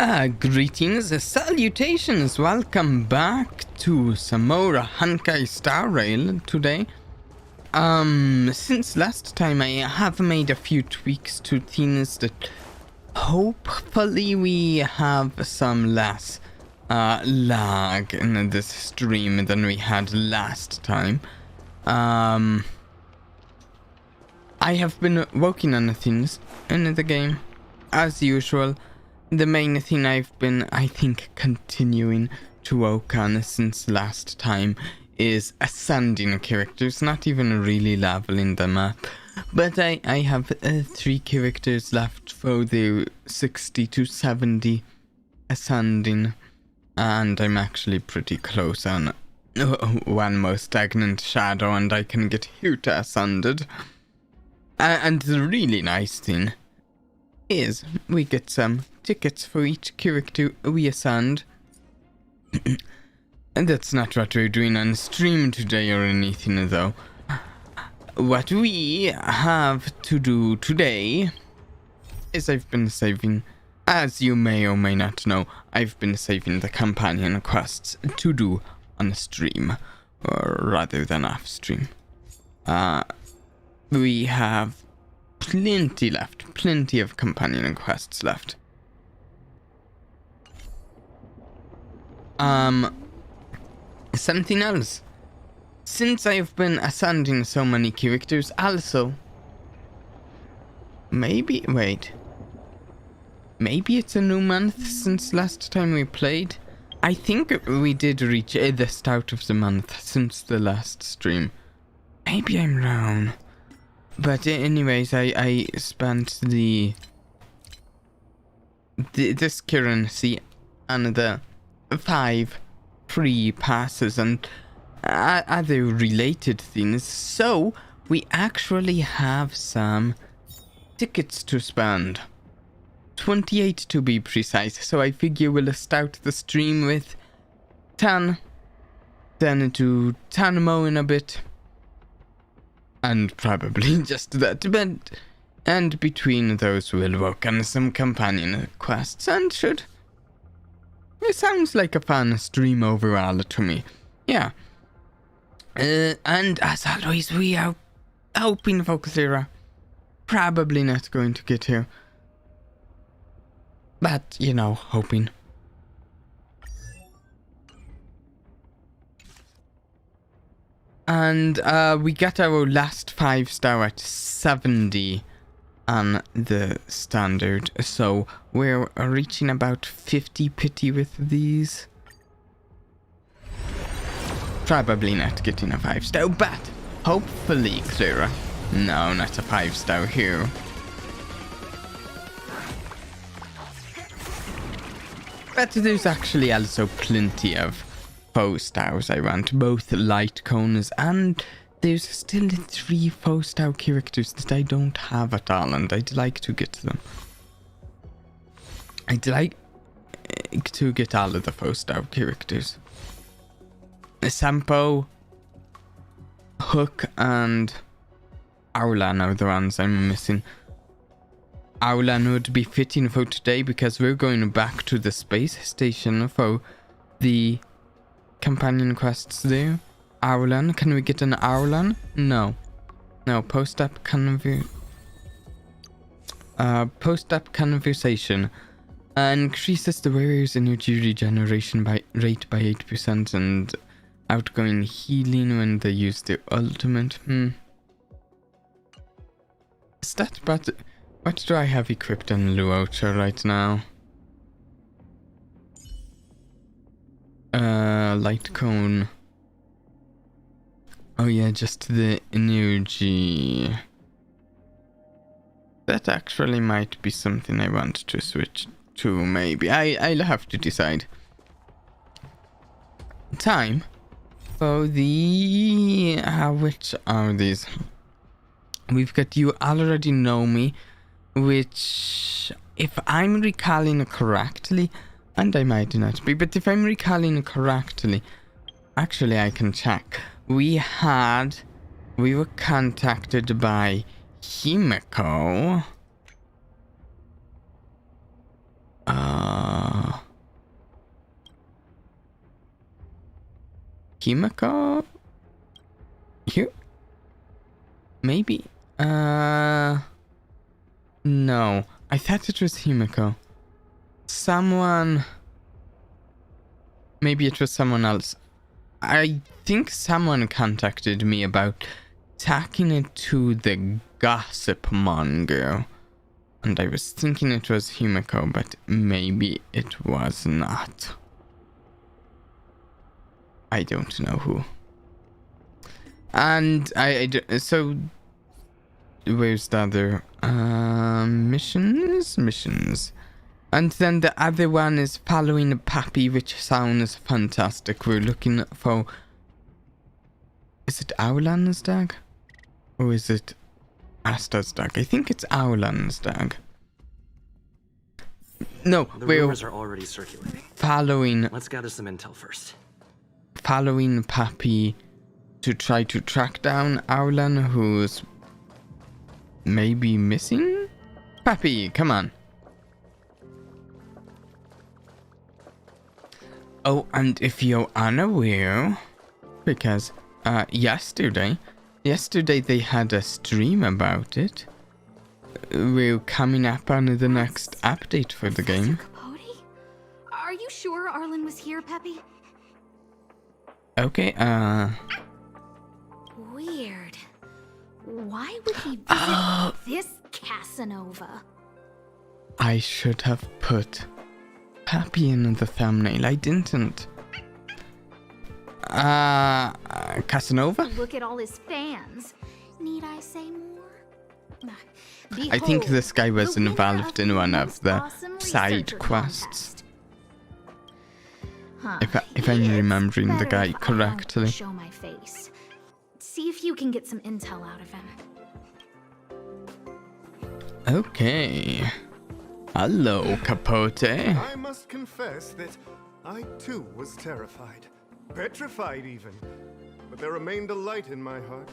Greetings, salutations, welcome back to some more Honkai Star Rail today. Since last time I have made a few tweaks to things that hopefully we have some less lag in this stream than we had last time. I have been working on things in the game, as usual. The main thing I've been, I think, continuing to work on since last time is ascending characters, not even really leveling them up. But I have 3 characters left for the 60 to 70 ascending, and I'm actually pretty close on one more stagnant shadow, and I can get Herta ascended. And the really nice thing is we get some tickets for each character we ascend. And that's not what we're doing on stream today or anything though. What we have to do today is I've been saving, as you may or may not know, I've been saving the companion quests to do on stream, or rather than off stream. We have plenty left, plenty of companion quests left. Something else. Since I've been ascending so many characters, also, maybe it's a new month since last time we played. I think we did reach the start of the month since the last stream. Maybe I'm wrong. But anyways, I spent this currency on the 5 free passes and other related things, so we actually have some tickets to spend. 28 to be precise, so I figure we'll start the stream with 10, then to 10 more in a bit, and probably just that, but and between those we'll work on some companion quests, and it sounds like a fun stream overall to me. Yeah. And as always, we are hoping for Clara. Probably not going to get here. But, you know, hoping. And we got our last 5-star at 70 on the standard, so we're reaching about 50 pity with these. Probably not getting a 5-star, but hopefully, Clara. No, not a 5-star here. But there's actually also plenty of 4-stars I want, both light cones, and there's still 3 4-star characters that I don't have at all, and I'd like to get them. I'd like to get all of the 4-star characters. Sampo, Hook, and Aulan are the ones I'm missing. Aulan would be fitting for today because we're going back to the space station for the companion quests there. Aulan, can we get an Aulan? No. No, post-up conversation. Increases the wearer's energy regeneration rate by 8% and outgoing healing when they use their ultimate. Stat, but what do I have equipped on Luocha right now? Light cone. Oh yeah, just the energy. That actually might be something I want to switch to, maybe. I'll have to decide. Time for the... which are these? We've got You Already Know Me, which, if I'm recalling correctly, and I might not be, but if I'm recalling correctly, actually I can check. We were contacted by Himeko. Himiko? Here? Maybe? No. I thought it was Himiko. Someone... Maybe it was someone else. I think someone contacted me about taking it to the gossip monger. And I was thinking it was Himiko, but maybe it was not. I don't know who. And so where's the other missions? And then the other one is following a puppy, which sounds fantastic. We're looking for... Is it Aulan's dog? Or is it Asta's dog? I think it's Aulan's dog. No, The we're rumors are already circulating. following... Let's gather some intel first. Following puppy to try to track down Aulan, who's maybe missing? Puppy, come on. Oh, and if you're unaware, because yesterday they had a stream about it. We're coming up on the next update for the game. Capote? Are you sure Arlen was here, Peppy? Okay, Weird. Why would he visit this Casanova? I should have put Puppy in the thumbnail. I didn't. Casanova? Look at all his fans. Need I say more? I think this guy was the winner involved in one of most the awesome side researcher quests. contest. If I'm It's remembering the better guy if I don't correctly. show my face. See if you can get some intel out of him. Okay. Hello, Capote. I must confess that I too was terrified. Petrified even. But there remained a light in my heart.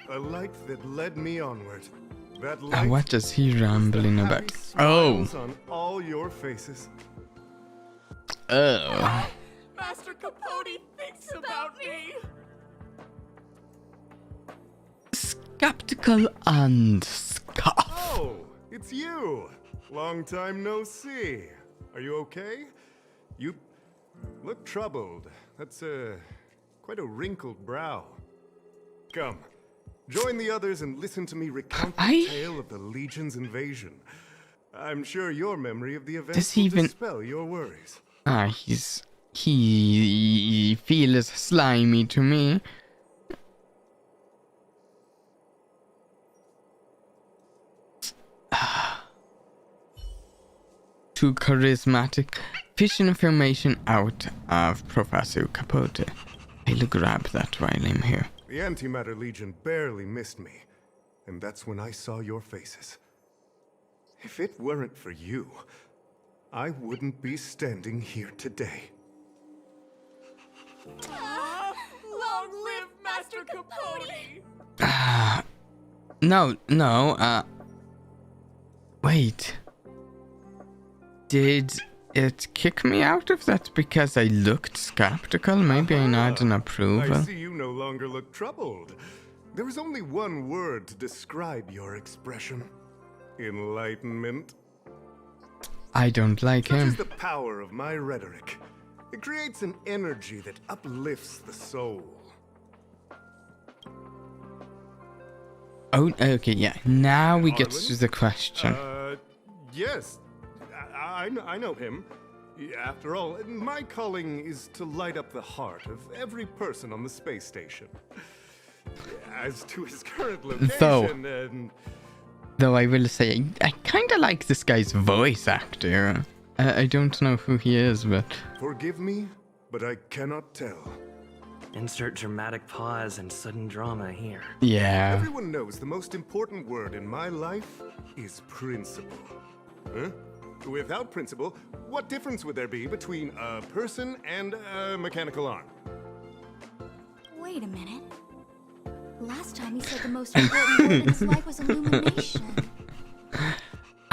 A light that led me onward. That light What is he was the rambling happy about? Oh. smiles on all your faces. Oh. Master Capote thinks about me. Skeptical and scoff. Oh, it's you. Long time no see. Are you okay? You look troubled. That's quite a wrinkled brow. Come, join the others and listen to me recount the tale of the Legion's invasion. I'm sure your memory of the event Does he will even- dispel your worries. He feels slimy to me. Too charismatic. Fish information out of Professor Capote. I'll grab that while I'm here. The Antimatter Legion barely missed me, and that's when I saw your faces. If it weren't for you, I wouldn't be standing here today. Long live Master Capote. No, wait. Did it kick me out of that because I looked skeptical? Maybe I not an I approval. see you no longer look troubled. There is only one word to describe your expression. Enlightenment. I don't like Such is him. the power of my rhetoric. It creates an energy that uplifts the soul. Oh, okay, yeah. Now we get Harlan? to the question. Yes. I know him. After all, my calling is to light up the heart of every person on the space station. As to his current location, Though I will say, I kind of like this guy's voice actor. I don't know who he is, but... forgive me, but I cannot tell. Insert dramatic pause and sudden drama here. Yeah. Everyone knows the most important word in my life is principle. Huh? Without principle, what difference would there be between a person and a mechanical arm? Wait a minute. Last time he said the most important word in his life was illumination.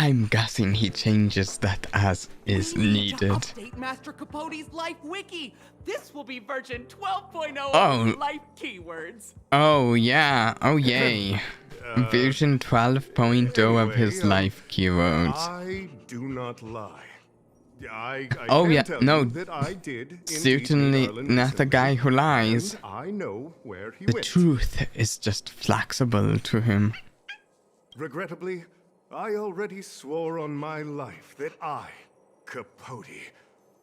I'm guessing he changes that as is We need to needed. update Master Capote's Life Wiki. This will be version 12.0 Oh. of Life Keywords. Oh yeah, oh yay. Version 12.0 of his anyway, life keywords. I do not lie. I Oh, can yeah, tell no, you that I did indeed certainly meet Arlen not the recently, guy who lies. and I know where he The went. truth is just flexible to him. Regrettably, I already swore on my life that I, Capote,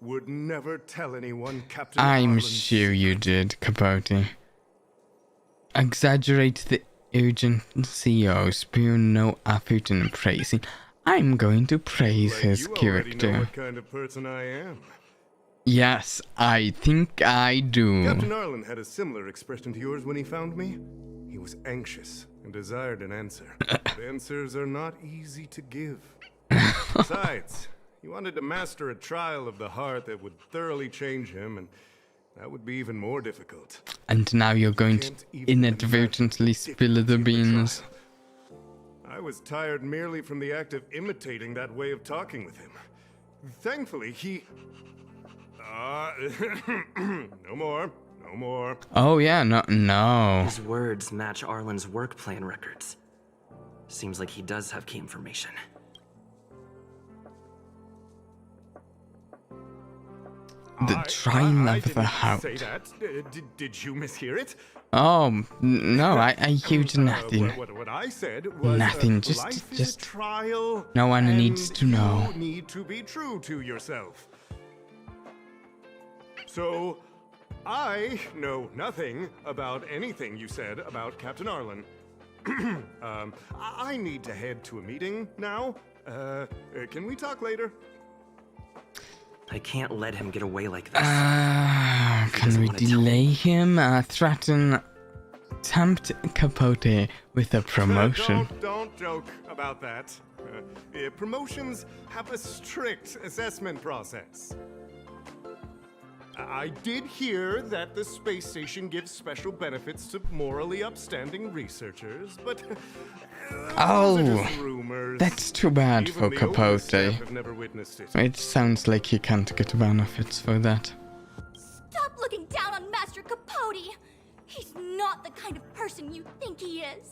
would never tell anyone Captain I'm Arlen's sure you did, Capote. Exaggerate the urgency or spare no effort in praising. I'm going to praise Like, his you already know character. what kind of person I am. Yes, I think I do. Captain Arlen had a similar expression to yours when he found me. He was anxious and desired an answer. But answers are not easy to give. Besides, he wanted to master a trial of the heart that would thoroughly change him, and that would be even more difficult. And now you're going to Can't even inadvertently imagine spill the difficulty of beans. trial. I was tired merely from the act of imitating that way of talking with him. Thankfully, he... no more. No more. Oh yeah, no. His words match Arlen's work plan records. Seems like he does have key information. The trial I of the didn't heart. say that. Did you mishear it? Oh, no, I heard nothing. What I said was Nothing, just- life is just- a trial. no one and needs to know. You need to be true to yourself. So, I know nothing about anything you said about Captain Arlen. I need to head to a meeting now. Can we talk later? I can't let him get away like this. Can we delay him? Tempt Capote with a promotion. Don't joke about that. Promotions have a strict assessment process. I did hear that the space station gives special benefits to morally upstanding researchers, but those are just rumors. That's too bad Even for the older staff Capote. have never witnessed it. It sounds like he can't get benefits for that. Stop looking down on Master Capote! He's not the kind of person you think he is.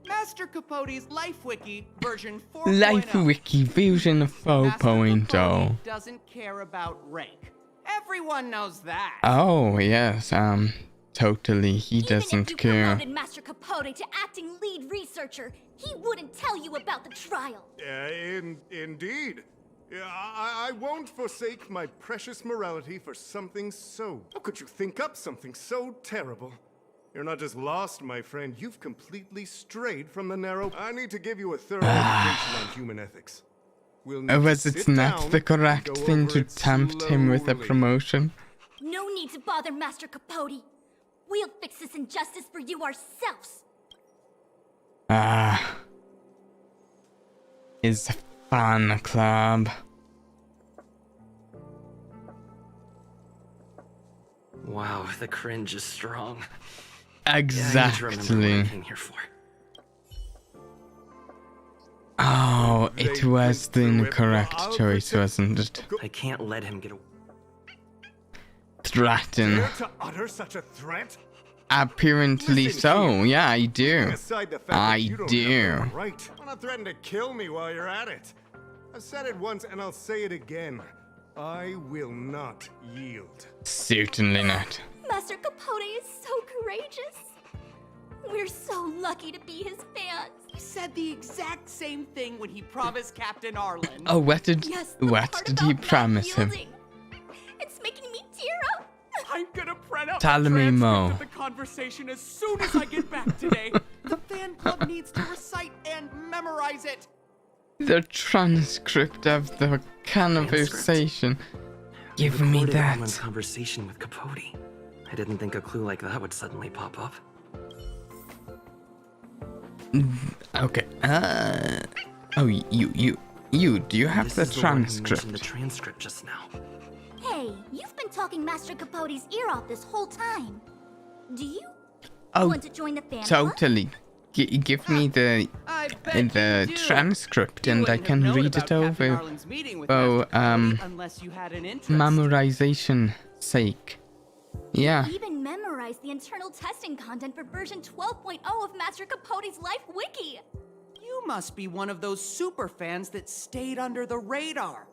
Master Capote's Life Wiki version 4.0. Life Wiki version Master 4.0. Capote doesn't care about rank. Everyone knows that. Oh, yes, totally. He Even doesn't if you care. promoted Master Capote to acting lead researcher, he wouldn't tell you about the trial. Indeed. I won't forsake my precious morality for something so... How could you think up something so terrible? You're not just lost, my friend. You've completely strayed from the narrow... I need to give you a thorough education on human ethics. We'll need to Was it sit not down the and correct go thing over to it tempt him with a slowly. promotion? No need to bother Master Capote. We'll fix this injustice for you ourselves. His fan club. Wow, the cringe is strong. Yeah, I need to remember what I Exactly. came here for. Oh, They it was the went through it. incorrect I'll choice, protect- wasn't it? I can't let him get away. Threaten. Dare to utter such a threat? Apparently Listen so. here. Yeah, I do. Aside the fact I that you don't do. have the right. Why not threaten to kill me while you're at it? I've said it once and I'll say it again. I will not yield. Certainly not. Master Capote is so courageous. We're so lucky to be his fans. He said the exact same thing when he promised Captain Arlen. Oh, what did Yes, the what part did about he not promise him? yielding. It's making me tear up. I'm gonna print out Tell the me transcript more. of the conversation as soon as I get back today. The fan club needs to recite and memorize it. The transcript of the conversation. Give me Recorded Arlen's that. conversation with Capote. I didn't think a clue like that would suddenly pop up. Okay. Oh, you. Do you have This the is the one who mentioned the transcript? transcript just now. Hey, you've been talking Master Capote's ear off this whole time. Do you Oh, want to join the fan club? totally. give me the I bet you do. transcript You and I wouldn't have can known read about it Captain over Arlen's meeting with for Master Capote unless you had an interest. memorization sake. Yeah. Even memorized the internal testing content for version 12.0 of Master Capote's Life Wiki. You must be one of those super fans that stayed under the radar.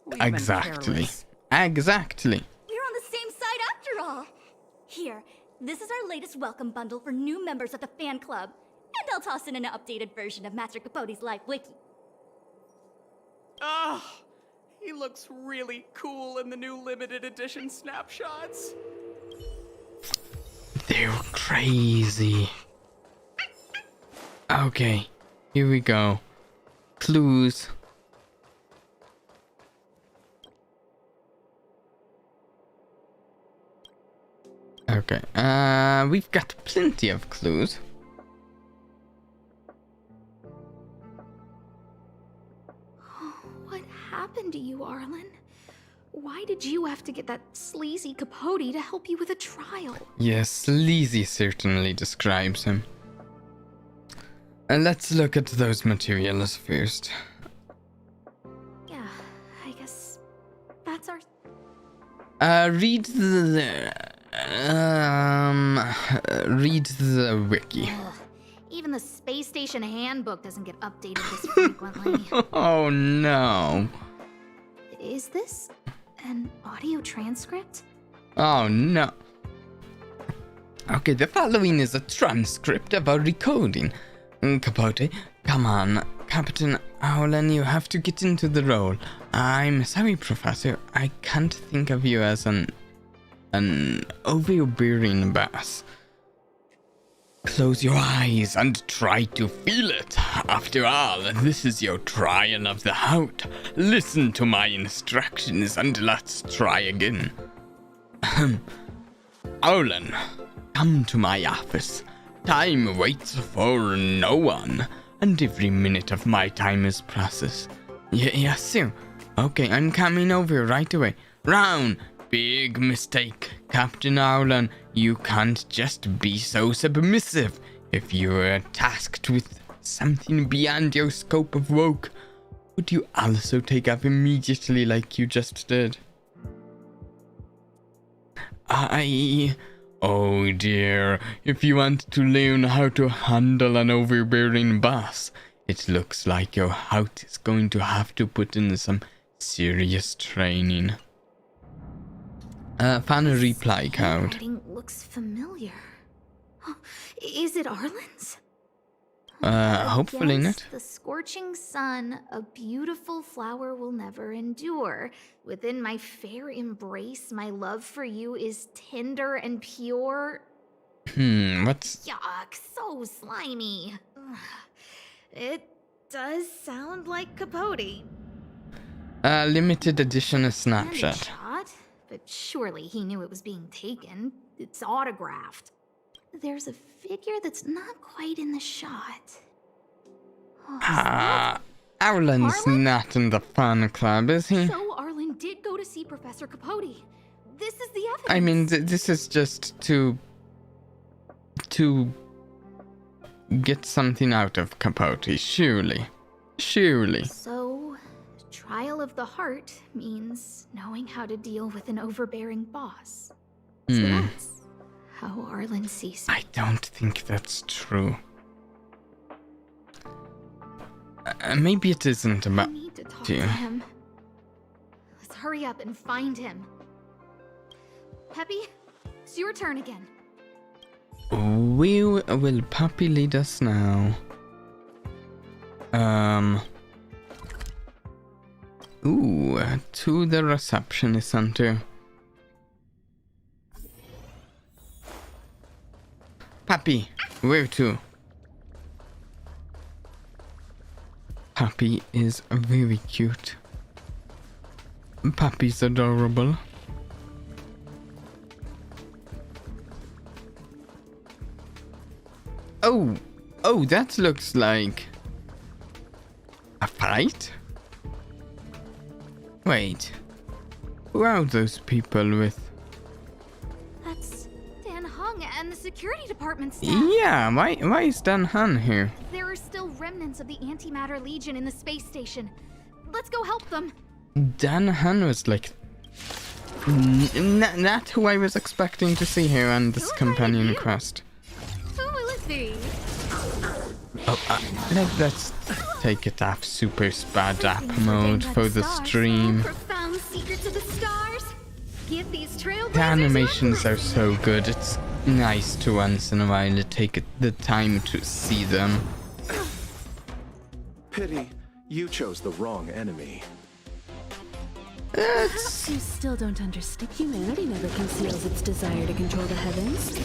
We've been Exactly. careless. Exactly. We're on the same side after all. Here, this is our latest welcome bundle for new members of the fan club. And I'll toss in an updated version of Master Capote's Life Wiki. He looks really cool in the new limited edition snapshots. They're crazy. Okay, here we go. Clues. Okay, we've got plenty of clues. What happened to you, Arlen? Why did you have to get that sleazy Capote to help you with a trial? Yes, sleazy certainly describes him. Let's look at those materials first. Yeah, I guess that's our... Read the wiki. Ugh, even the space station handbook doesn't get updated this frequently. Oh no. Is this an audio transcript? Oh no. Okay, the following is a transcript of our recording. Capote, come on. Captain Howland, you have to get into the role. I'm sorry, Professor. I can't think of you as an overbearing boss. Close your eyes and try to feel it. After all, this is your trial of the heart. Listen to my instructions and let's try again. Howland, come to my office. Time waits for no one, and every minute of my time is precious. Yes, sir. Okay, I'm coming over right away. Round. Big mistake, Captain Howland. You can't just be so submissive. If you were tasked with something beyond your scope of work, would you also take up immediately like you just did? Oh dear, if you want to learn how to handle an overbearing boss, it looks like your heart is going to have to put in some serious training. Found a reply card. Handwriting looks familiar. Oh, is it Arlen's? Hopefully not. Against the scorching sun, a beautiful flower will never endure. Within my fair embrace, my love for you is tender and pure. What's... Yuck, so slimy. Ugh. It does sound like Capote. Limited edition snapshot. Shot, but surely he knew it was being taken. It's autographed. There's a figure that's not quite in the shot. Oh, Arlen's Arlen? not in the fan club, is he? So Arlen did go to see Professor Capote. This is the evidence. I mean, this is just to get something out of Capote, surely. Surely. So, trial of the heart means knowing how to deal with an overbearing boss. So that's how Arlen sees me. I don't think that's true. Maybe it isn't I about need to talk you. to him. Let's hurry up and find him. Peppy, it's your turn again. Where will Puppy lead us now? Ooh, to the receptionist center. Puppy, where to? Puppy is very cute. Puppy's adorable. Oh, that looks like a fight? Wait, who are those people with? That's Dan Hung and the security department staff. Yeah, why is Dan Han here? There are still remnants of the Antimatter Legion in the space station. Let's go help them. Dan Han was like... not who I was expecting to see here on this companion quest. Who will it be? Oh, let's take it off super spad app mode for the stream. Profound secrets of the stars. Give these trailblazers The animations are so good. It's nice to once in a while take the time to see them. Pity, you chose the wrong enemy. You still don't understand. Humanity never conceals its desire to control the heavens.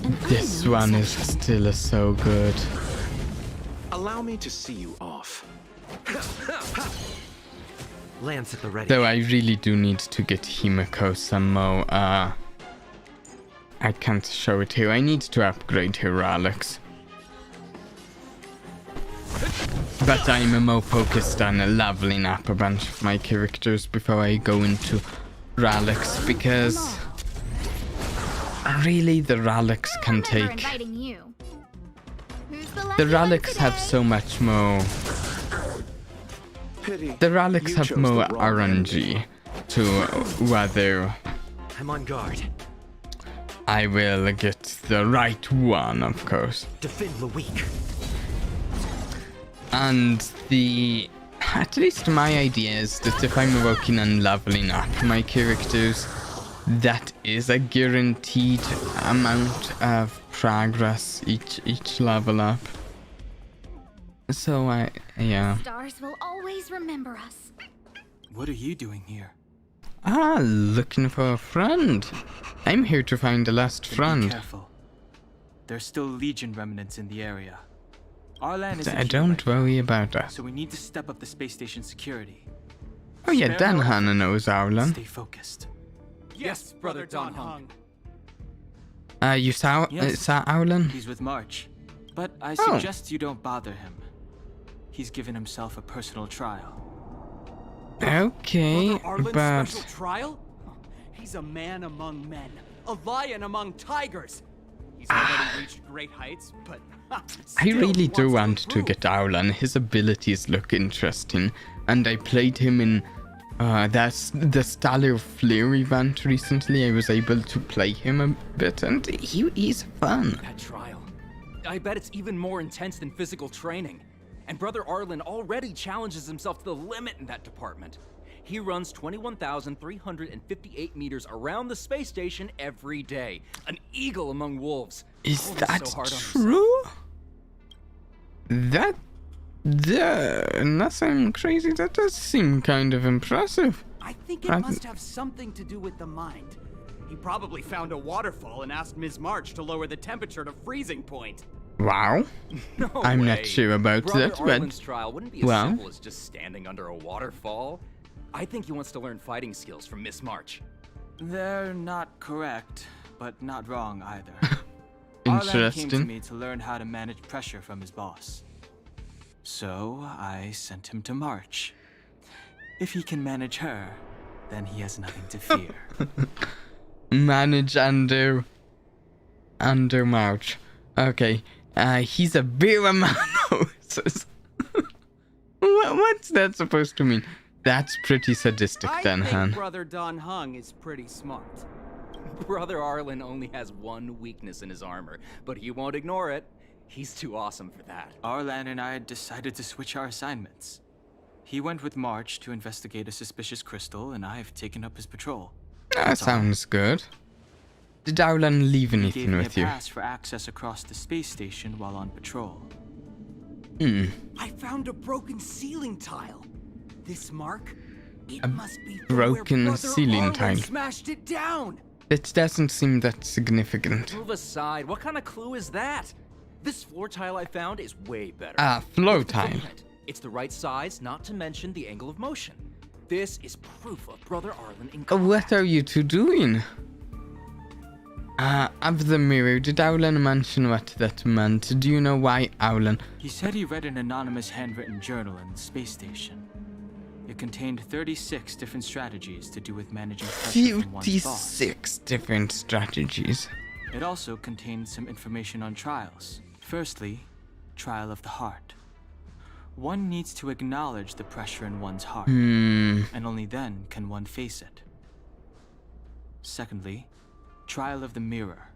And This I know one is exception. still so good. Allow me to see you off. Lance at the ready. Though I really do need to get Himiko some more, I can't show it here. I need to upgrade her relics. But I'm more focused on leveling up a bunch of my characters before I go into relics, because really the relics can Remember take... inviting you. Who's the The lucky one relics have today? so much more... Pity, The relics you have chose more the wrong enemy. RNG to whether I'm on guard. I will get the right one, of course. Defend the weak. And at least my idea is that if I'm working on leveling up my characters, that is a guaranteed amount of progress each level up. So yeah. Stars will always remember us. What are you doing here? Looking for a friend. I'm here to find the last Be friend. careful. There's still Legion remnants in the area. Arlan isn't here Don't right now, worry about that. so we need to step up the space station security. Oh yeah, Spare Dan no Han effort. knows Aulan. Stay focused. Yes, Brother Don Hung. You saw Yes. saw Aulan? He's with March, but I Oh. suggest you don't bother him. He's given himself a personal trial. Okay, Brother Arlen's but special trial? He's a man among men, a lion among tigers. He's already reached great heights, but I still really do want wants to improve. get Aulan. His abilities look interesting, and I played him in that's the Stellar Flare event recently. I was able to play him a bit, and he's fun. That trial. I bet it's even more intense than physical training. And Brother Arlen already challenges himself to the limit in that department. He runs 21,358 meters around the space station every day. An eagle among wolves. Is Oh, he's that so hard on himself. true? That nothing crazy. That does seem kind of impressive. I think it Right. must have something to do with the mind. He probably found a waterfall and asked Ms. March to lower the temperature to freezing point. Wow. No I'm way. not sure about Brother that, Arlen's but trial wouldn't be as well. simple as just standing under a waterfall. I think he wants to learn fighting skills from Miss March. They're not correct, but not wrong either. Arlan came to Interesting. me to learn how to manage pressure from his boss. So I sent him to March. If he can manage her, then he has nothing to fear. Manage under March. Okay. He's a Viramanos. What's that supposed to mean? That's pretty sadistic, I Dan think Han. Brother Don Hung is pretty smart. Brother Arlen only has one weakness in his armor, but he won't ignore it. He's too awesome for that. Arlan and I decided to switch our assignments. He went with March to investigate a suspicious crystal, and I've taken up his patrol. That sounds good. Did Aulan leave He gave anything me a with you? pass for access across the space station while on patrol. I found a broken ceiling tile. This mark? It A must be from broken where Brother ceiling Arlen tile. smashed it down. It doesn't seem that significant. Move aside. What kind of clue is that? This floor tile I found is way better. Flow Look at the tile. footprint. It's the right size, not to mention the angle of motion. This is proof of Brother Arlen in combat. What are you two doing? Of the mirror, did Aulan mention what that meant? Do you know why Aulan? He said he read an anonymous handwritten journal in the space station. It contained 36 different strategies to do with managing pressure from one's boss. 56 different strategies. It also contained some information on trials. Firstly, trial of the heart. One needs to acknowledge the pressure in one's heart, and only then can one face it. Secondly, trial of the mirror.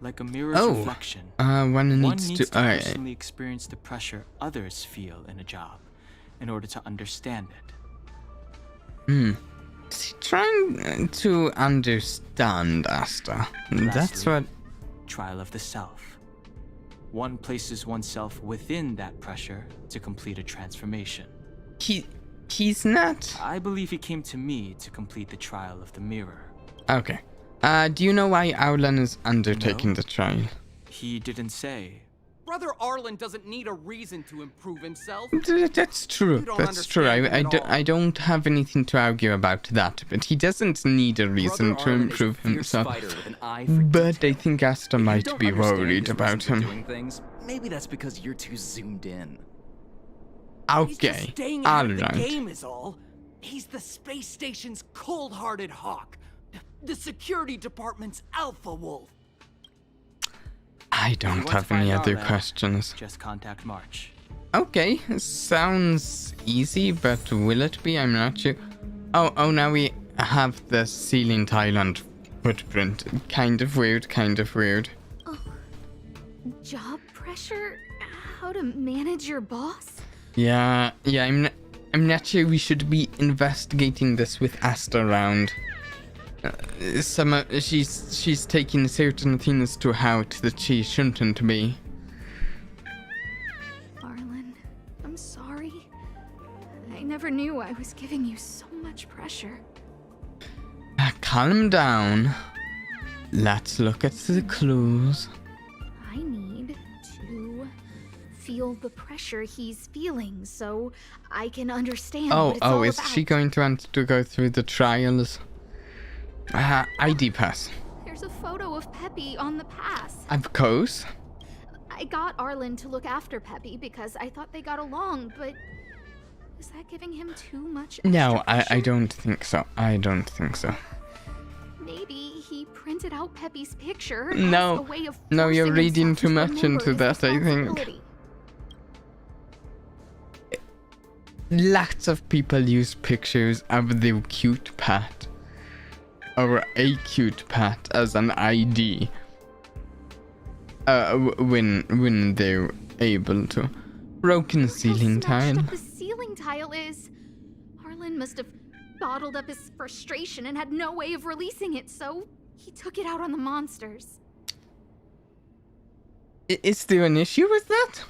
Like a mirror's reflection, one needs needs to personally experience the pressure others feel in a job in order to understand it. Is he trying to understand Asta? That's Lastly, what... trial of the self. One places oneself within that pressure to complete a transformation. He's not... I believe he came to me to complete the trial of the mirror. Okay. Do you know why Aulan is undertaking the trial? He didn't say. Brother Arlen doesn't need a reason to improve himself. That's true. That's true. I don't have anything to argue about that, but he doesn't need a reason to improve himself. But I think Asta might be worried about him. Maybe that's because you're too zoomed in. Okay, alright. Game is all. He's the space station's cold-hearted hawk, the security department's alpha wolf. I don't have any other questions. Just contact March. Okay, sounds easy, but will it be? I'm not sure. Oh, now we have the ceiling tile and footprint. Kind of weird, Oh, job pressure? How to manage your boss? Yeah, I'm not sure we should be investigating this with Asta around. She's taking certain things to heart that she shouldn't be. Arlen, I'm sorry. I never knew I was giving you so much pressure. Calm down. Let's look at the clues. I need to feel the pressure he's feeling so I can understand what it's all is about. she going to want to go through the trials? ID pass. There's a photo of Peppy on the pass. Of course. I got Arlen to look after Peppy because I thought they got along, but is that giving him too much extra No, I pressure? don't think so. I don't think so. Maybe he printed out Peppy's picture No. as a way of No, you're forcing reading himself too to much remember into his that, I think. responsibility. Lots of people use pictures of the cute pet or a cute pet as an ID when they're able to. Broken Look how ceiling smashed tile. up the ceiling tile is. Arlen must have bottled up his frustration and had no way of releasing it, so he took it out on the monsters. Is there an issue with that?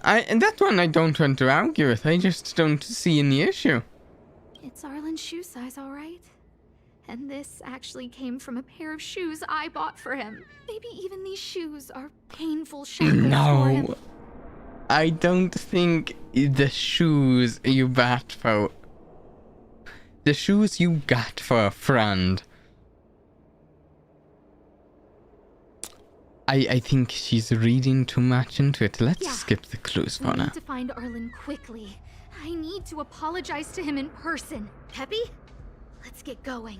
And that one I don't want to argue with. I just don't see any issue. It's Arlen's shoe size, all right. And this actually came from a pair of shoes I bought for him. Maybe even these shoes are painful shackles for him. No, I don't think the shoes you got for a friend. I think she's reading too much into it. Let's skip the clues for We now. need to find Arlen quickly. I need to apologize to him in person. Peppy, let's get going.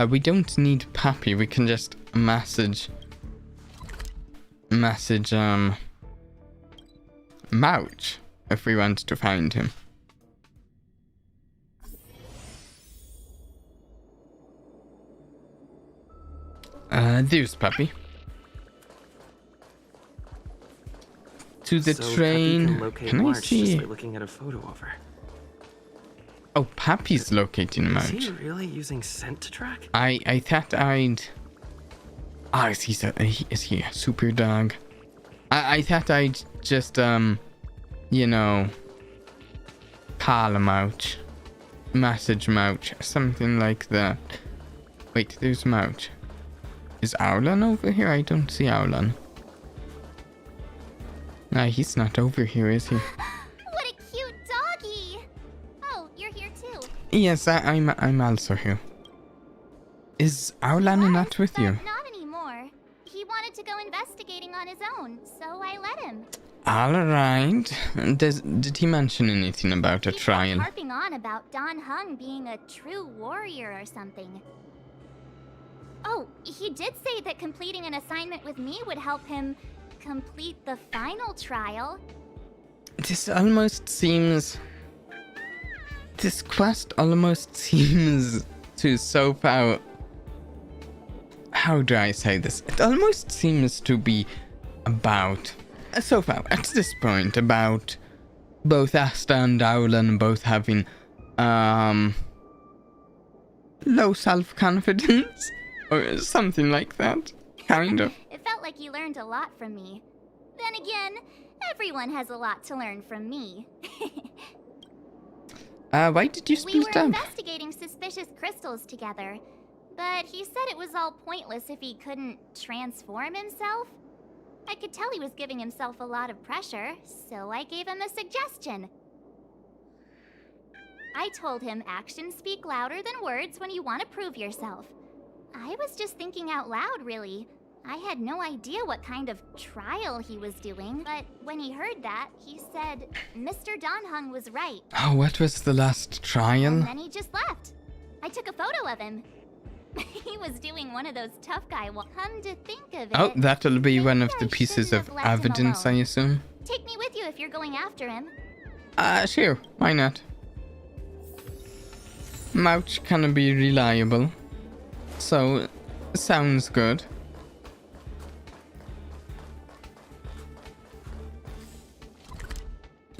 We don't need Pappy. We can just message Mouch if we want to find him. There's Pappy. To the So train. Peppy can locate Can I March see? just by looking at a photo of her. Oh, Pappy's locating Is Mouch. he really using scent to track? I thought I'd... Ah, is he a super dog? I thought I'd just, call him out. Message Mouch, something like that. Wait, there's Mouch. Is Aulan over here? I don't see Aulan. Nah, he's not over here, is he? What a cute doggy! Oh, you're here too. Yes, I'm also here. Is Aulan not with you? Not anymore. He wanted to go investigating on his own, so I let him. Alright. Did he mention anything about a He kept trial? harping on about Don Hung being a true warrior or something. Oh, he did say that completing an assignment with me would help him complete the final trial. This almost seems... This quest almost seems to soap out... How do I say this? It almost seems to be about... So far, at this point, about both Asta and Arlen both having low self-confidence or something like that, kind of. It felt like you learned a lot from me. Then again, everyone has a lot to learn from me. Why did you We split were up? investigating suspicious crystals together, but he said it was all pointless if he couldn't transform himself. I could tell he was giving himself a lot of pressure, so I gave him a suggestion. I told him actions speak louder than words when you want to prove yourself. I was just thinking out loud, really. I had no idea what kind of trial he was doing, but when he heard that, he said Mr. Donhung was right. Oh, what was the last trial? And then he just left. I took a photo of him. He was doing one of those tough guy walks. Come to think of it... Oh, that'll be one of maybe the I pieces shouldn't of have left him evidence, I alone. assume. Take me with you if you're going after him. Sure, why not? Mouch can be reliable. So, sounds good.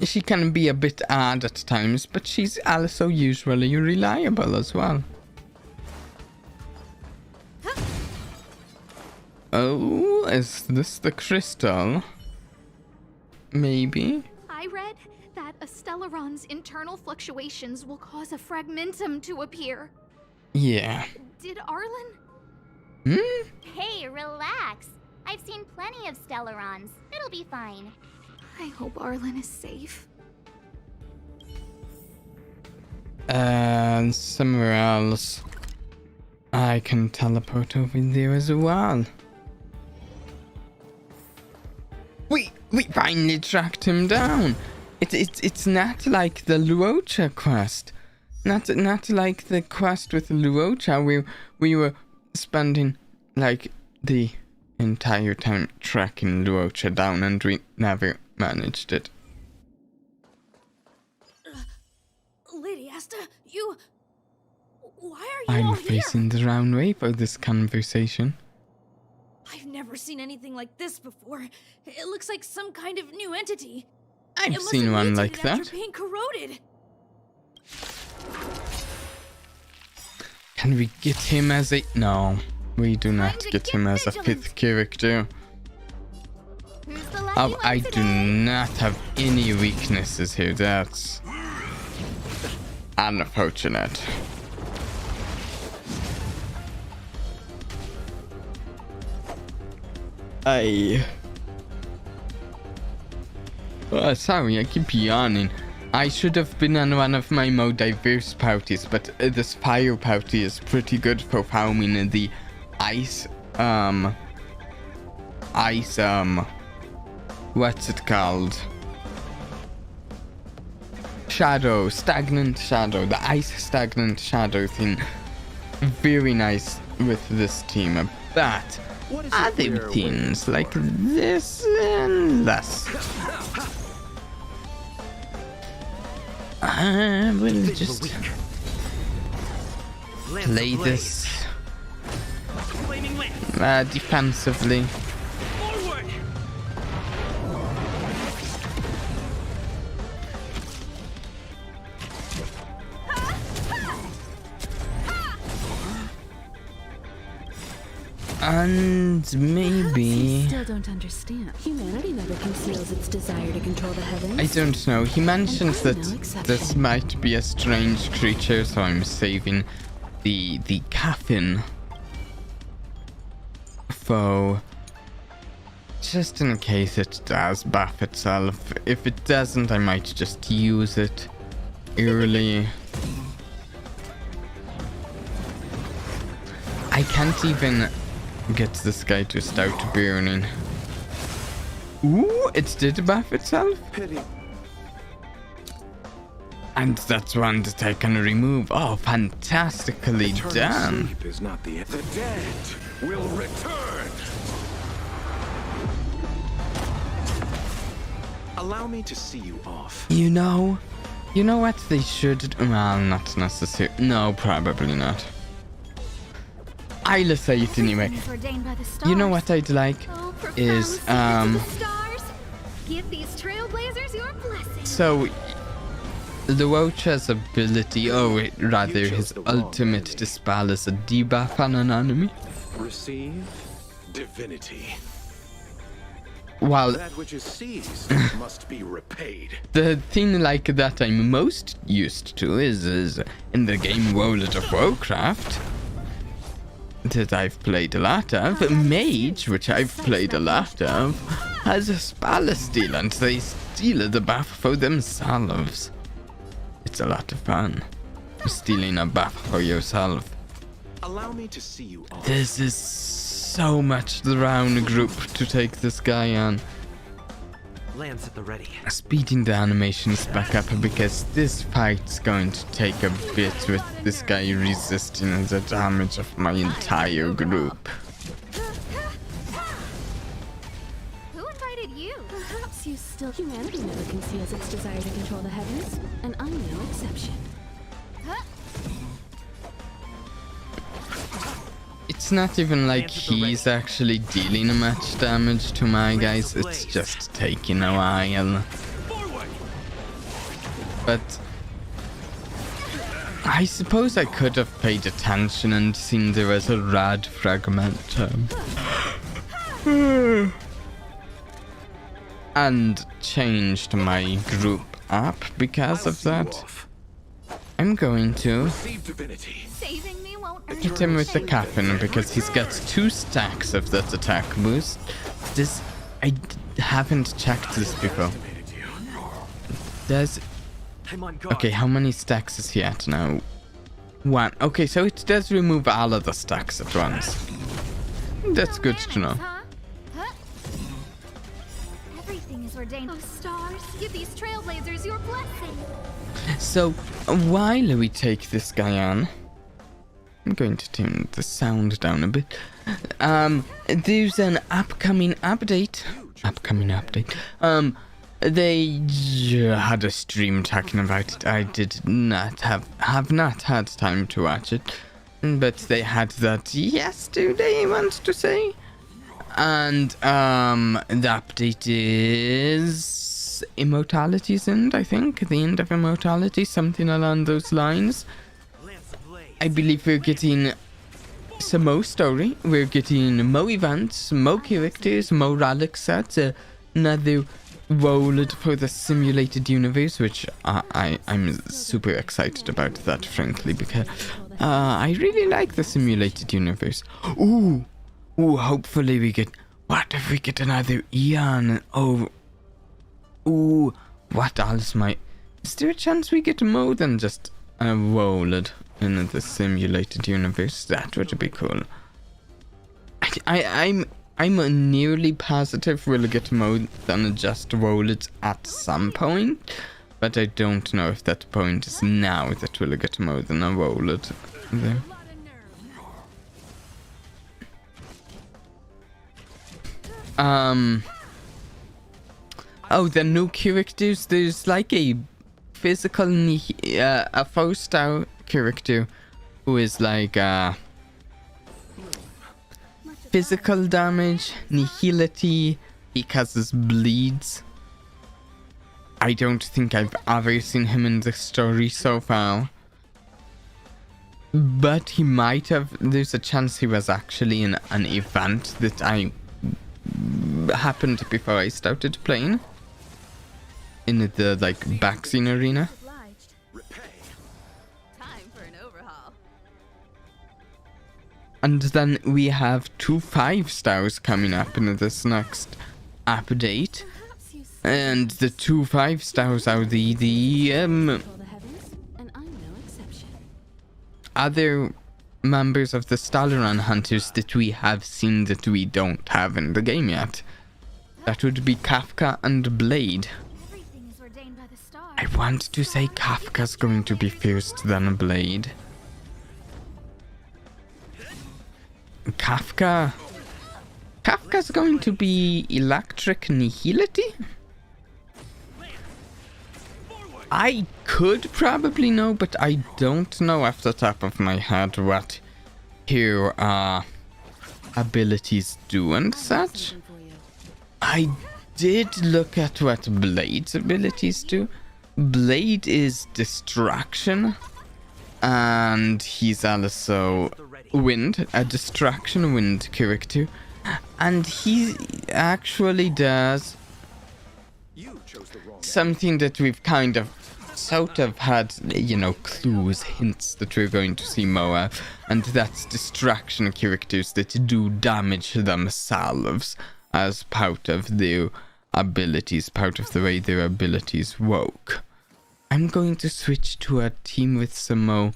She can be a bit odd at times, but she's also usually reliable as well. Oh, is this the crystal? Maybe? I read that a Stellaron's internal fluctuations will cause a fragmentum to appear. Yeah. Did Arlen? Hey, relax. I've seen plenty of Stellarons. It'll be fine. I hope Arlen is safe. And somewhere else. I can teleport over there as well. We finally tracked him down. It's not like the Luocha quest. Not like the quest with Luocha where we were spending like the entire time tracking Luocha down and we never managed it. Lady Asta, you... Why are you I'm all facing the wrong way for this conversation. I've never seen anything like this before. It looks like some kind of new entity. I've It must seen have one like mutated after that. being corroded. Can we get him as a... No, we do not to get get him as a vigilant. 5th character. Who's the lucky Oh, one I do today? not have any weaknesses here. That's unfortunate. Oh, sorry, I keep yawning. I should have been on one of my more diverse parties, but this fire party is pretty good for farming the ice, what's it called? Shadow, stagnant shadow, the ice stagnant shadow thing. Very nice with this team, but other things like this and less. I will just play this defensively. And maybe... Still don't understand. Humanity never conceals its desire to control the heavens. I don't know. He mentioned I'm that no exception. this might be a strange creature, so I'm saving the coffin for just in case it does buff itself. If it doesn't, I might just use it early. I can't even get this guy to start burning. Ooh, it did buff itself? Pity. And that's one that I can remove. Oh, fantastically Eternal done. sleep is not the dead will return. Allow me to see you off. You know what they should... Well, not necessarily. No, probably not. I'll say it anyway. You know what I'd like is, Give these trailblazers your blessing. So, Luocha's ability, rather his ultimate dispel is a debuff on an enemy. Receive divinity. While That which is seized must be repaid. the thing like that I'm most used to is in the game World of Warcraft that I've played a lot of. Mage, which I've played a lot of, has a spell steal and they steal the buff for themselves. It's a lot of fun stealing a buff for yourself. Allow me to see you off. This is so much the round group to take this guy on. Lance at the ready. Speeding the animations back up because this fight's going to take a bit with this guy resisting the damage of my entire group. Who invited you? Perhaps you still... Humanity never conceals its desire to control the heavens, and I'm no exception. It's not even like he's actually dealing much damage to my guys, it's just taking a while. But I suppose I could have paid attention and seen there was a rad fragment. And changed my group up because of that. I'm going to Receive divinity. Saving me won't earn hit him with the captain because he's got 2 stacks of that attack boost. This, haven't checked this before. Does... I'm on guard. Okay, how many stacks is he at now? 1. Okay, so it does remove all of the stacks at once. That's good to know. Everything is ordained. Oh, stars, give these trailblazers your blessing. So, while we take this guy on, I'm going to tune the sound down a bit. There's an upcoming update. They had a stream talking about it. I did not have not had time to watch it, but they had that yesterday, I want to say. And the update is Immortality's End, I think. The end of Immortality, something along those lines. I believe we're getting some more story. We're getting more events, more characters, more relic sets, another world for the simulated universe, which I'm super excited about that, frankly, because I really like the simulated universe. Ooh, hopefully we get... What if we get another Eon? Ooh, what else might... Is there a chance we get more than just a world in the simulated universe? That would be cool. I'm nearly positive we'll get more than just worlds at some point, but I don't know if that point is now that we'll get more than a world there. Oh, the new characters, there's like a physical, a 4-star character who is like, physical damage, nihility, he causes bleeds. I don't think I've ever seen him in the story so far. But he might have, there's a chance he was actually in an event that I happened before I started playing. In the, like, backscene arena. Time for an overhaul. And then we have 2 5-stars coming up in this next update. And the 2 5-stars are the other members of the Stalaran Hunters that we have seen that we don't have in the game yet. That would be Kafka and Blade. I want to say Kafka's going to be first, then Blade. Kafka. Kafka's going to be electric nihility? I could probably know, but I don't know off the top of my head what her abilities do and such. I did look at what Blade's abilities do. Blade is distraction, and he's also wind, a distraction wind character, and he actually does something that we've kind of sort of had, you know, clues, hints that we're going to see more, and that's distraction characters that do damage themselves as part of their abilities, part of the way their abilities work. I'm going to switch to a team with some more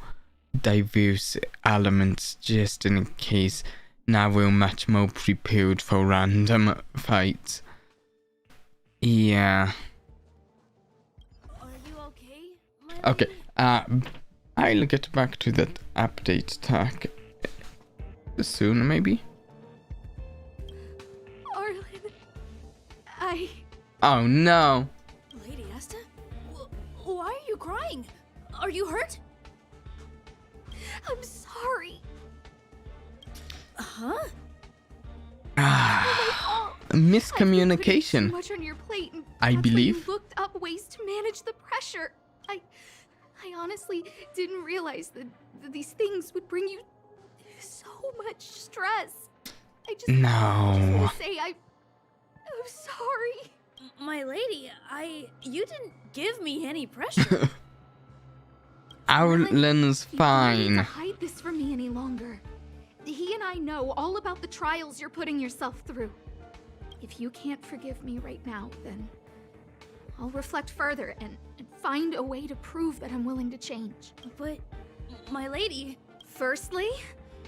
diverse elements just in case now we're much more prepared for random fights. Yeah. Are you okay? Okay, I'll get back to that update tag soon, maybe? Arlen, Oh no! Lady Asta? Why are you crying? Are you hurt? I'm sorry. Huh? Miscommunication. Too much on your plate, and I that's when believe. you looked up ways to manage the pressure. I honestly didn't realize that these things would bring you so much stress. I just No. want to say I'm sorry. My lady, you didn't give me any pressure. Arlen's You don't need fine. to hide this from me any longer. He and I know all about the trials you're putting yourself through. If you can't forgive me right now, then I'll reflect further and find a way to prove that I'm willing to change. But, my lady... Firstly,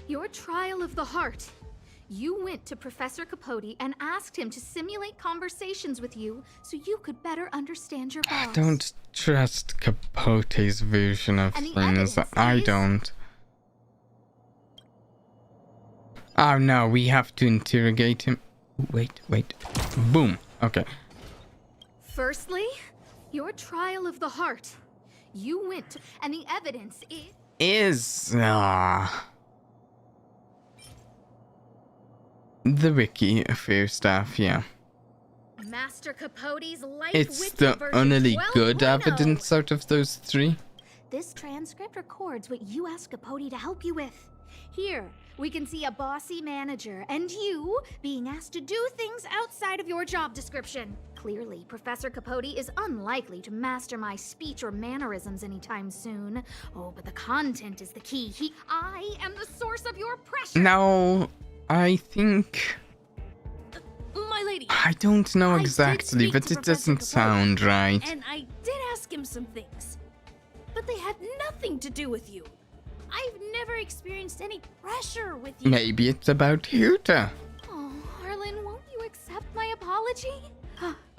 your trial of the heart. You went to Professor Capote and asked him to simulate conversations with you so you could better understand your boss. I don't trust Capote's version of And the things. evidence I is- don't. Oh no, we have to interrogate him. Wait. Boom. Okay. Firstly, your trial of the heart. You went to, and the evidence is... The wiki fair stuff, yeah. Master Capote's life It's wiki the version only good 12.0. evidence out of those three. This transcript records what you asked Capote to help you with. Here, we can see a bossy manager and you being asked to do things outside of your job description. Clearly, Professor Capote is unlikely to master my speech or mannerisms anytime soon. Oh, but the content is the key. I am the source of your pressure. No, I think... My lady... I don't know I did exactly, speak but to it Professor doesn't Capote, sound right. And I did ask him some things. But they had nothing to do with you. I've never experienced any pressure with you. Maybe it's about Herta. Oh, Arlen, won't you accept my apology?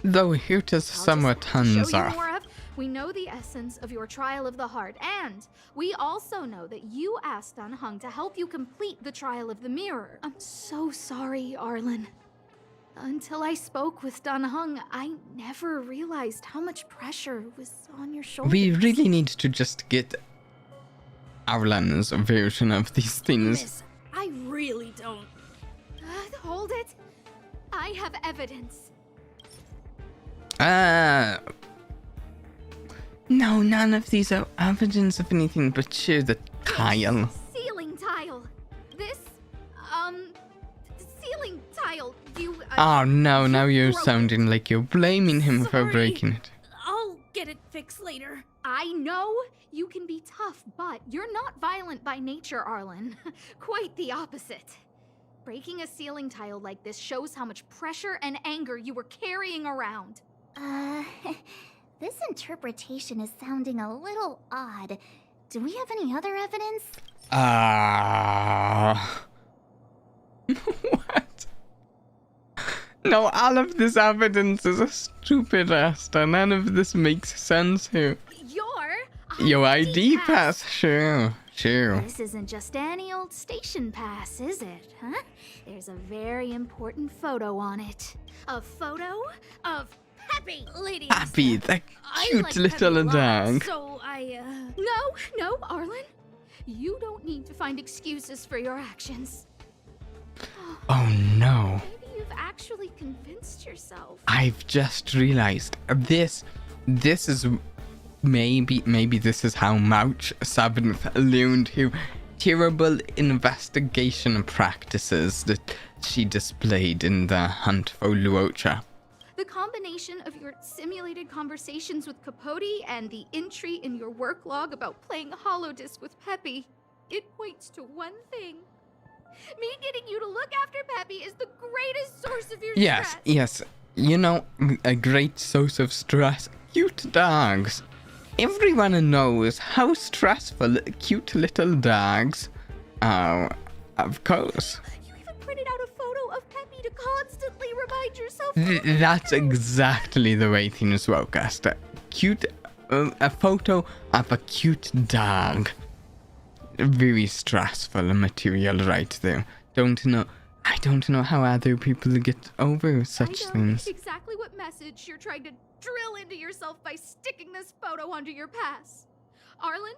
Though Herta's somewhat I'll just hands show you off. more of. We know the essence of your trial of the heart, and we also know that you asked Dunhung to help you complete the trial of the mirror. I'm so sorry, Arlen. Until I spoke with Dunhung, I never realized how much pressure was on your shoulders. We really need to just get Arlen's version of these things. Miss, I really don't. Hold it. I have evidence. No, none of these are evidence of anything but sheer the tile. Ceiling tile. This, ceiling tile. You. Oh no, now you're broke it. sounding like you're blaming him for Sorry. breaking it. I'll get it fixed later. I know you can be tough, but you're not violent by nature, Arlen. Quite the opposite. Breaking a ceiling tile like this shows how much pressure and anger you were carrying around. This interpretation is sounding a little odd. Do we have any other evidence? What? No, all of this evidence is a stupid Asta. None of this makes sense here. Your Your ID pass, sure. Sure. This isn't just any old station pass, is it, huh? There's a very important photo on it. A photo of Peppy! Lady Happy, Asta. that I cute like little Peppy a lot, dog. So No, Arlen. You don't need to find excuses for your actions. Oh no. Maybe you've actually convinced yourself. I've just realized this is maybe this is how March 7th learned her terrible investigation practices that she displayed in the hunt for Luocha. The combination of your simulated conversations with Capote and the entry in your work log about playing Holodisc with Peppy, it points to one thing. Me getting you to look after Peppy is the greatest source of your stress. Yes. You know, a great source of stress. Cute dogs. Everyone knows how stressful cute little dogs are. Of course. You even printed out a photo of Peppy to constantly remind yourself. That's exactly the way things work, Asta. A photo of a cute dog. Very stressful material right there. I don't know how other people get over such things. Exactly what message you're trying to drill into yourself by sticking this photo onto your pass. Arlen,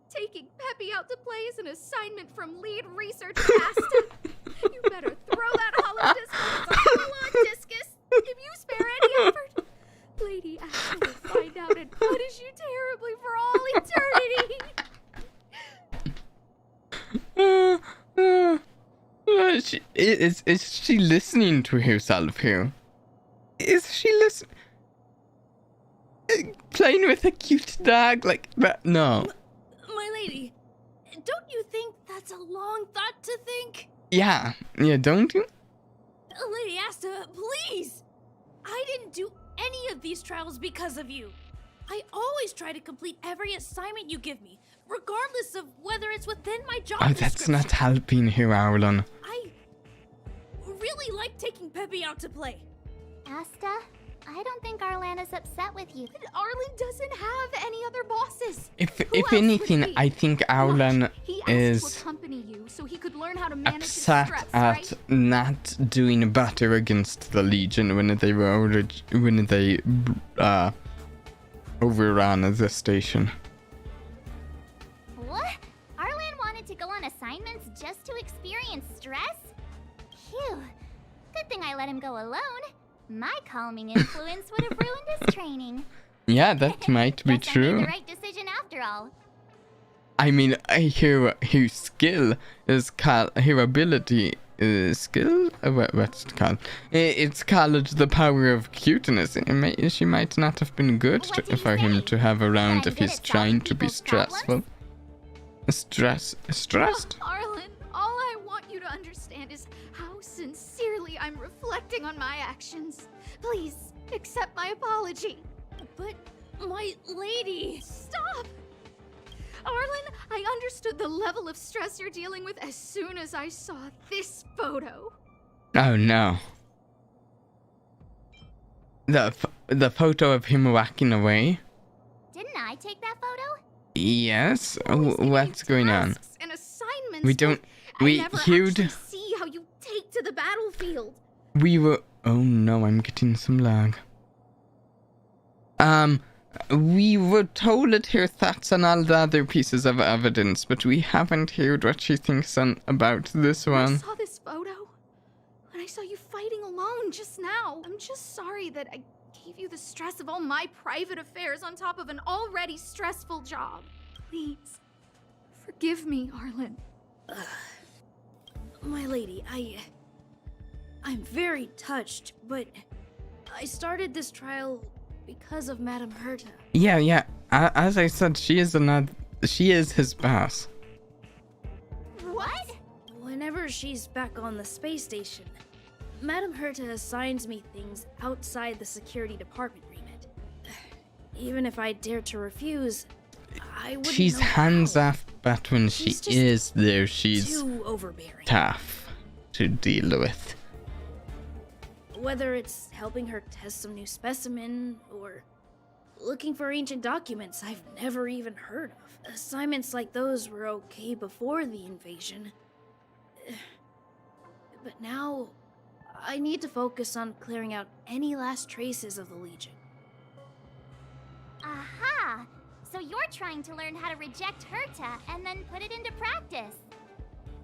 taking Peppy out to play is an assignment from lead researcher Asta. You better throw that holodisc on full-on discus if you spare any effort. Lady Asta will find out and punish you terribly for all eternity. Is she listening to herself here? Is she listening? Playing with a cute dog like that? No. My lady, don't you think that's a long thought to think? Yeah, don't you? Lady Asta, please! I didn't do any of these trials because of you. I always try to complete every assignment you give me, regardless of whether it's within my job Oh, that's not helping here, Arlen. I really like taking Peppy out to play. Asta, I don't think Arlan is upset with you. But Arlen doesn't have any other bosses. If anything, I think Arlen He asked is to accompany you so he could learn how to manage his upset stress, at right? not doing better against the Legion when they overran the station. What? Arlan wanted to go on assignments just to experience stress? Phew. Good thing I let him go alone. My calming influence would have ruined his training. Yeah, that might be Guess I made true. the right decision after all. I mean, her skill is called, her ability is skill? What's it called? It's called the power of cuteness. She might not have been good for him to have around if he's trying to be stressful. Stressed? Arlen, all I want you to understand is how sincerely I'm reflecting on my actions. Please, accept my apology. But, my lady... Stop! Arlen, I understood the level of stress you're dealing with as soon as I saw this photo. Oh no. The photo of him walking away? Didn't I take that photo? Yes? What's going on? And assignments. We don't... I never actually see how you take to the battlefield. We were... Oh no, I'm getting some lag. We were told her thoughts on all the other pieces of evidence, but we haven't heard what she thinks about this one. I saw this photo, and I saw you fighting alone just now. I'm just sorry that I gave you the stress of all my private affairs on top of an already stressful job. Please, forgive me, Arlen. My lady, I'm very touched, but I started this trial because of Madame Herta. Yeah. As I said, she is his boss. What? Whenever she's back on the space station, Madame Herta assigns me things outside the security department remit. Even if I dare to refuse, I wouldn't She's know hands how. off, but when she is there, she's too overbearing. tough to deal with. Whether it's helping her test some new specimen, or looking for ancient documents I've never even heard of. Assignments like those were okay before the invasion. But now, I need to focus on clearing out any last traces of the Legion. Aha! So you're trying to learn how to reject Herta and then put it into practice.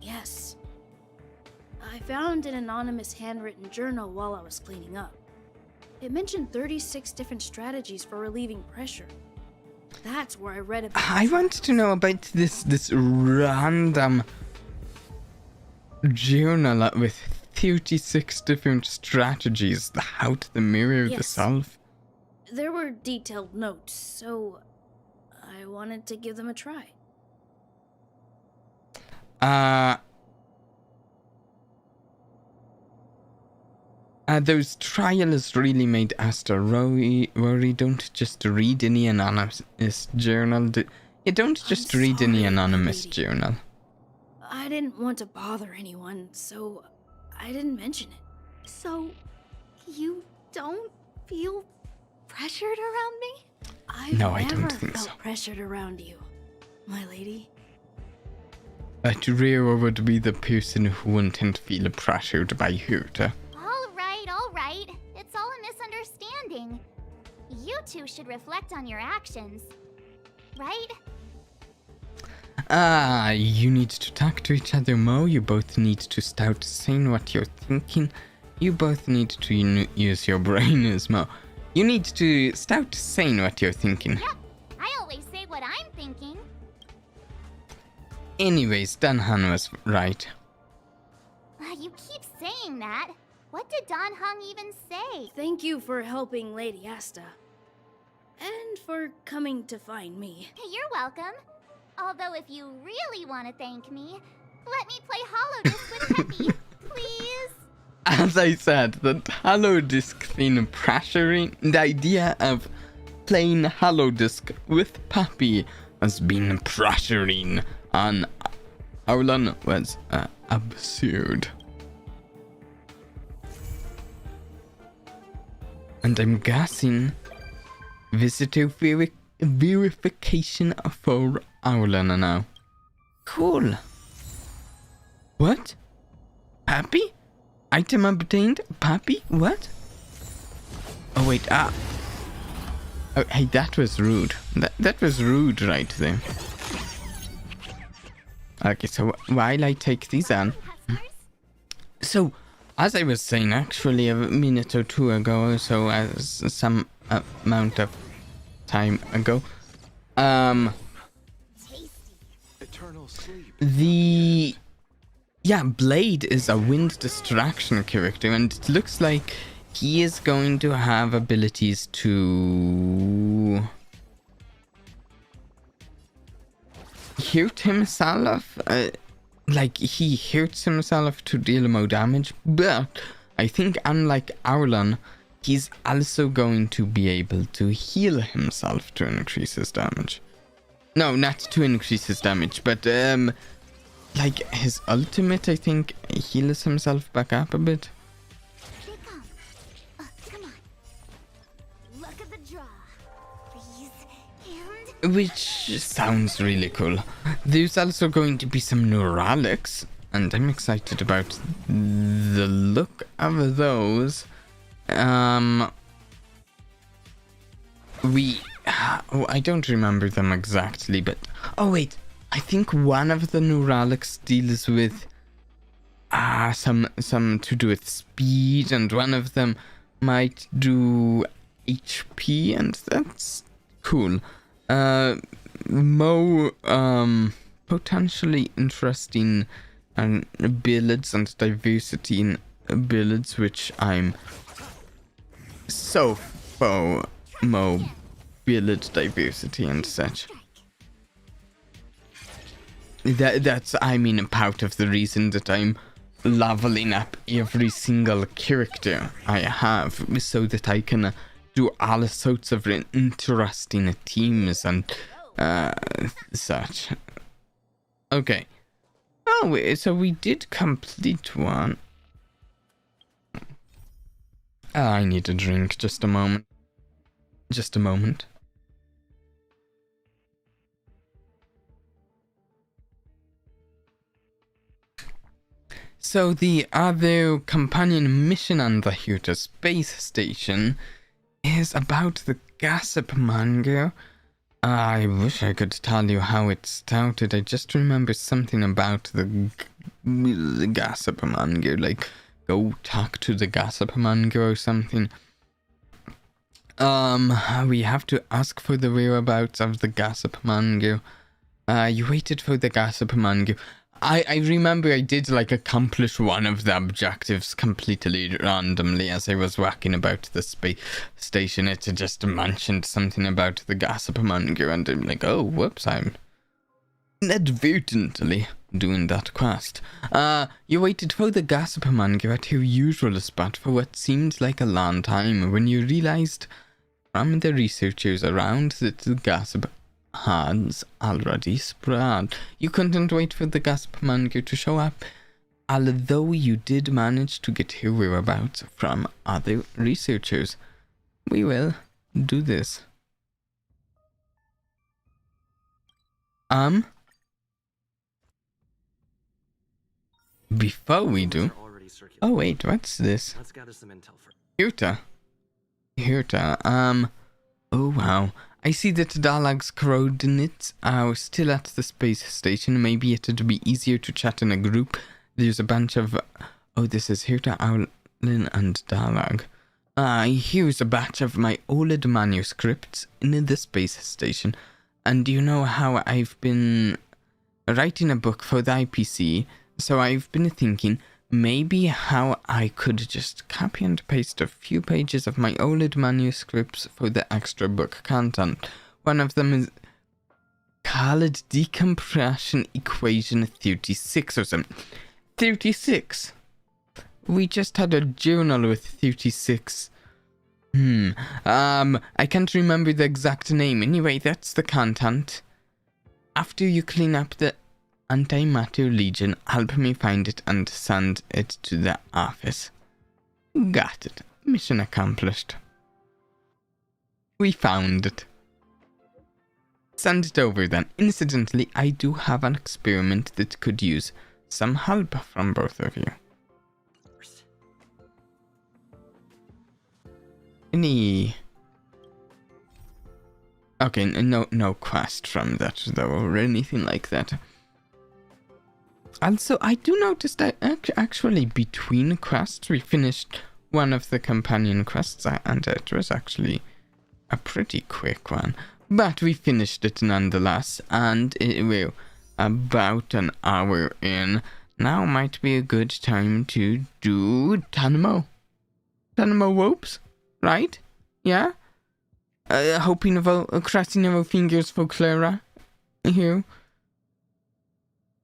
Yes. I found an anonymous handwritten journal while I was cleaning up. It mentioned 36 different strategies for relieving pressure. That's where I read about. I want to know about this random journal with 36 different strategies. How to mirror the self. There were detailed notes, so I wanted to give them a try. Those trials really made Asta worry. Don't just read any anonymous journal. You don't just read any anonymous journal. I didn't want to bother anyone, so I didn't mention it. So, you don't feel pressured around me? No, I never don't think felt so. pressured around you, my lady. But Rio would be the person who wouldn't feel pressured by Herta. All right. It's all a misunderstanding. You two should reflect on your actions. Right? You need to talk to each other more. You both need to start saying what you're thinking. You both need to use your brains more. You need to start saying what you're thinking. Yep. I always say what I'm thinking. Anyways, Danhan was right. You keep saying that. What did Don Hung even say? Thank you for helping Lady Asta. And for coming to find me. You're welcome. Although if you really want to thank me, let me play Holodisk with Peppy, please. As I said, the Holodisk thing pressuring, the idea of playing Holodisk with Peppy has been pressuring on Aulan was absurd. And I'm guessing visitor verification for Aulan now. Cool. What? Pappy? Item obtained? Pappy? What? Oh wait, Oh, hey, that was rude. That was rude right there. Okay, so while I take these on. So, as I was saying, actually, a minute or two ago, so as some amount of time ago, Blade is a wind distraction character, and it looks like he is going to have abilities to hurt himself. Like, he hurts himself to deal more damage, but I think unlike Aulan, he's also going to be able to heal himself to increase his damage. No, not to increase his damage, but like his ultimate, I think, heals himself back up a bit. They come. Come on. Look at the draw. Please. And... Which sounds really cool. There's also going to be some Neuralics, and I'm excited about the look of those. I don't remember them exactly, but oh wait, I think one of the Neuralics deals with some to do with speed, and one of them might do HP, and that's cool. More potentially interesting builds and diversity in builds, which I'm so for more build diversity and such. That's, I mean, part of the reason that I'm leveling up every single character I have, so that I can do all sorts of interesting teams and such. Okay. Oh, so we did complete one. I need a drink. Just a moment. Just a moment. So the other companion mission on the Herta Space Station is about the gossip manga. I wish I could tell you how it started. I just remember something about the gossip manga, like go talk to the gossip manga or something. We have to ask for the whereabouts of the gossip manga. You waited for the gossip manga. I remember I did like accomplish one of the objectives completely randomly as I was walking about the space station. It just mentioned something about the gossip manga, and I'm like, oh, whoops, I'm inadvertently doing that quest. You waited for the gossip manga at your usual spot for what seemed like a long time when you realized from the researchers around that the gossip has already spread. You couldn't wait for the gossip manga to show up, although you did manage to get her whereabouts from other researchers. We will do this. Before we do... Oh wait, what's this? Let's gather some intel for Herta, oh wow. I see that Dellog's coordinates are still at the space station. Maybe it'd be easier to chat in a group. There's a bunch of... Oh, this is Herta, Arlen, and Dellog. Here's a batch of my old manuscripts in the space station. And you know how I've been writing a book for the IPC, so I've been thinking maybe how I could just copy and paste a few pages of my old manuscripts for the extra book content. One of them is called Decompression Equation 36 or something. 36? We just had a journal with 36. I can't remember the exact name. Anyway, that's the content. After you clean up the Antimatter Legion, help me find it and send it to the office. Got it. Mission accomplished. We found it. Send it over then. Incidentally, I do have an experiment that could use some help from both of you. Any... Okay, no quest from that though, or anything like that. Also, I do notice that actually between quests we finished one of the companion quests, and it was actually a pretty quick one. But we finished it nonetheless, and we're about an hour in. Now might be a good time to do Tanamo. Tanamo ropes, right? Yeah? Hoping crossing our fingers for Clara here.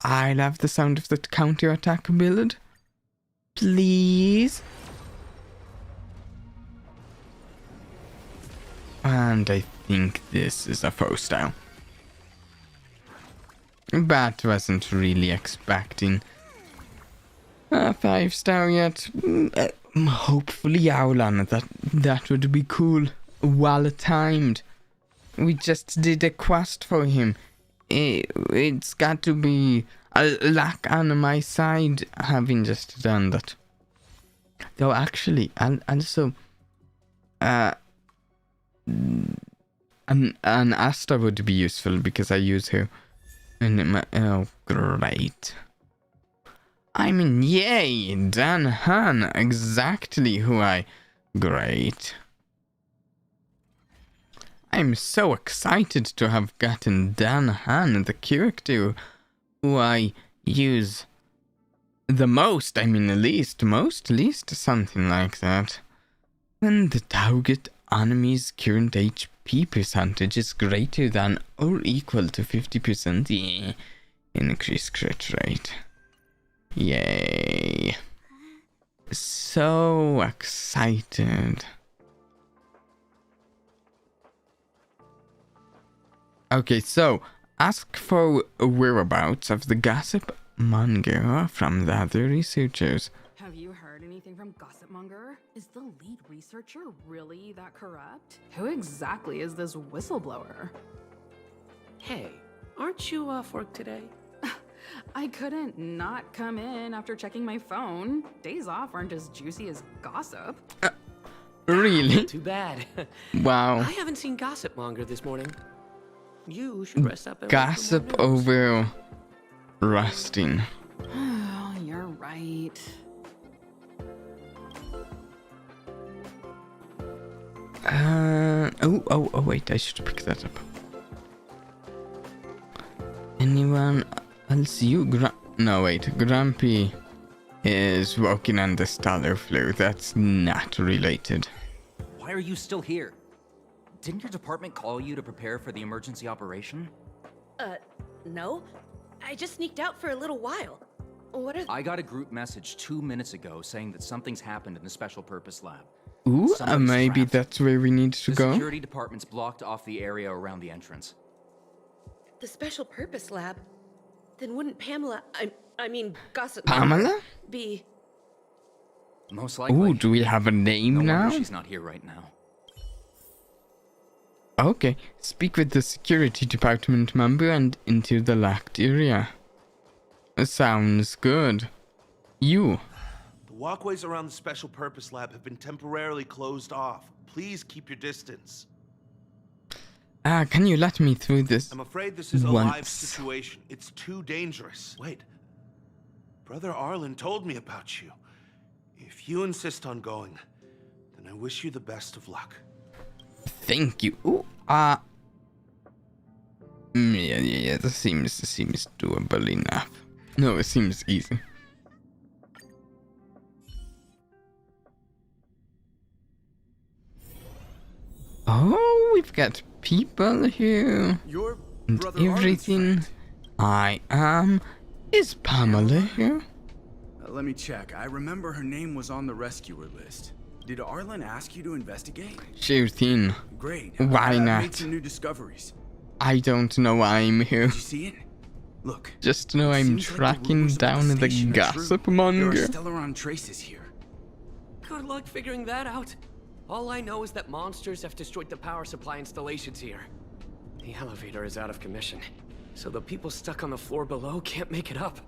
I love the sound of that counter-attack build. Please. And I think this is a foe style. But wasn't really expecting a 5-star yet. Hopefully Aulan, that would be cool. Well timed. We just did a quest for him. It's got to be a luck on my side having just done that. Though actually, also an Asta would be useful because I use her in my... Oh, great. I mean, yay! Dan Han, exactly who I... Great. I'm so excited to have gotten Dan Han, the character who I use the most. I mean, least, something like that. When the target enemy's current HP percentage is greater than or equal to 50%, yeah. Increased crit rate. Yay. So excited. Okay, so ask for whereabouts of the gossip manga from the other researchers. Have you heard anything from Gossip Monger? Is the lead researcher really that corrupt? Who exactly is this whistleblower? Hey, aren't you off work today? I couldn't not come in after checking my phone. Days off aren't as juicy as gossip. Really? Too bad. Wow. I haven't seen Gossip Monger this morning. You should rest up and Gossip over rusting. Oh, you're right. Oh, wait, I should pick that up. Anyone else? No, wait, Grumpy is walking on the stellar flu. That's not related. Why are you still here? Didn't your department call you to prepare for the emergency operation? No. I just sneaked out for a little while. What are... I got a group message 2 minutes ago saying that something's happened in the special purpose lab. Ooh, Somebody's maybe trapped. that's where we need to The go. security department's blocked off the area around the entrance. The special purpose lab? Then wouldn't Pamela... I mean, Gossip... Pamela? Be... Most likely. Ooh, do we have a name No now? wonder she's not here right now. Okay, speak with the security department member and enter the locked area. Sounds good. You. The walkways around the Special Purpose Lab have been temporarily closed off. Please keep your distance. Can you let me through this? I'm afraid this is a live situation. It's too dangerous. Wait. Brother Arlen told me about you. If you insist on going, then I wish you the best of luck. Thank you. Ooh, yeah, this seems doable enough. No, it seems easy. Oh, we've got people here. Your and brother everything. I am. Is Pamela here? Let me check. I remember her name was on the rescuer list. Did Arlen ask you to investigate? Sure thing. Great. Why I not? made some new discoveries. I don't know why I'm here. Did you see it? Look. Just know I'm Seems like the tracking rumors about down the station are true. gossip There monger. are Stellaron traces here. Good luck figuring that out. All I know is that monsters have destroyed the power supply installations here. The elevator is out of commission, so the people stuck on the floor below can't make it up.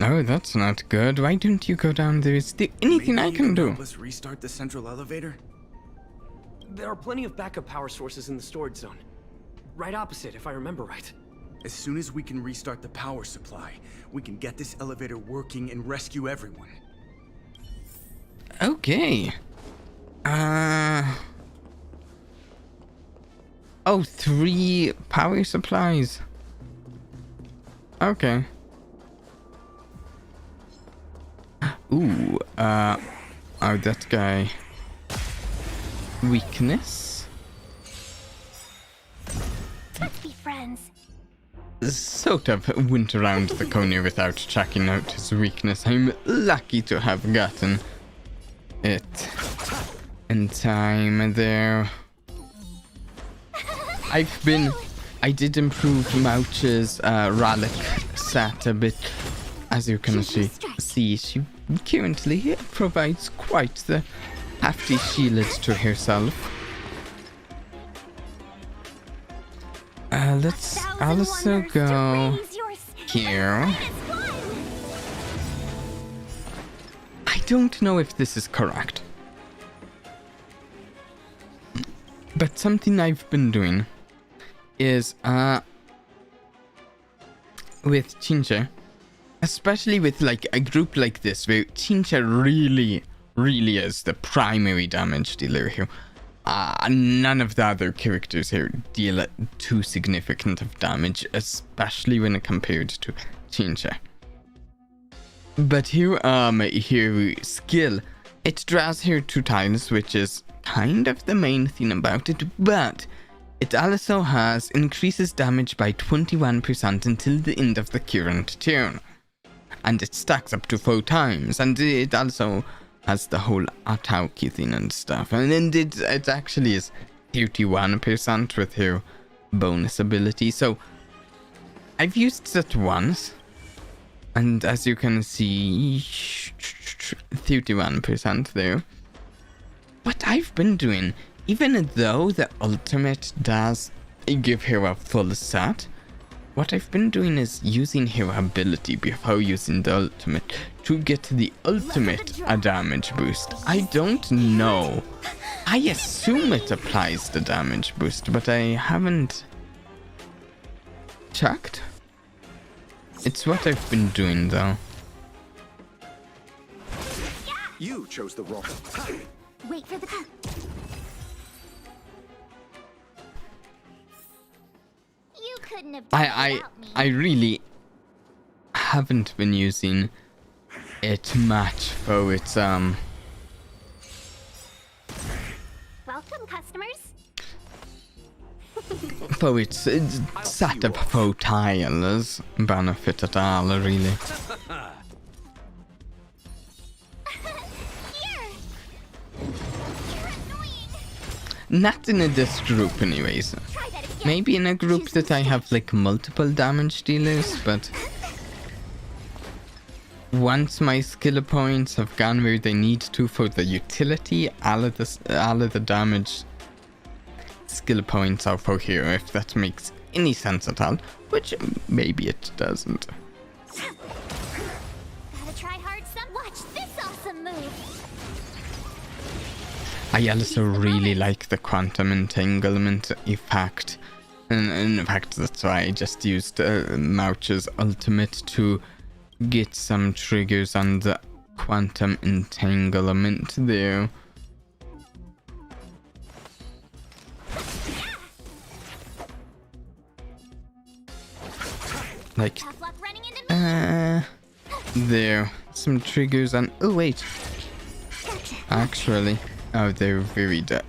Oh, that's not good. Why don't you go down there? Is there anything Maybe I you can do? help us restart the central elevator? There are plenty of backup power sources in the storage zone. Right opposite, if I remember right. As soon as we can restart the power supply, we can get this elevator working and rescue everyone. Okay. Oh, 3 power supplies. Okay. Ooh, oh, that guy. Weakness? Let's be friends. Sort of went around the corner without checking out his weakness. I'm lucky to have gotten it in time there. I did improve Mouch's relic set a bit. As you can see, she currently provides quite the hefty shield to herself. Let's also go here. I don't know if this is correct, but something I've been doing is with Chincha, especially with like a group like this where Chincha really is the primary damage dealer here. None of the other characters here deal too significant of damage, especially when compared to Chincha. But here skill, it draws here 2 tiles, which is kind of the main thing about it, but it also has increases damage by 21% until the end of the current turn. And it stacks up to 4 times, and it also has the whole Atauki thing and stuff. And then it actually is 31% with her bonus ability. So I've used that once, and as you can see, 31% there. What I've been doing, even though the ultimate does give her a full set, what I've been doing is using her ability before using the ultimate to get the ultimate damage boost. I don't know. I assume it applies the damage boost, but I haven't checked. It's what I've been doing though. You chose the wrong. Wait for the car. You couldn't have done it without me. I really haven't been using it much for its Welcome, customers. for its setup for tiles benefit at all, really. Not in this group anyways. Maybe in a group that I have like multiple damage dealers, but once my skill points have gone where they need to for the utility, all of the damage skill points are for here, if that makes any sense at all, which maybe it doesn't. Gotta try hard some. Watch this awesome move. I also really like the quantum entanglement effect. And in fact, that's why I just used Mouch's ultimate to get some triggers on the quantum entanglement there. Like, there. Some triggers on... Oh, wait. Actually... Oh, they're very dead.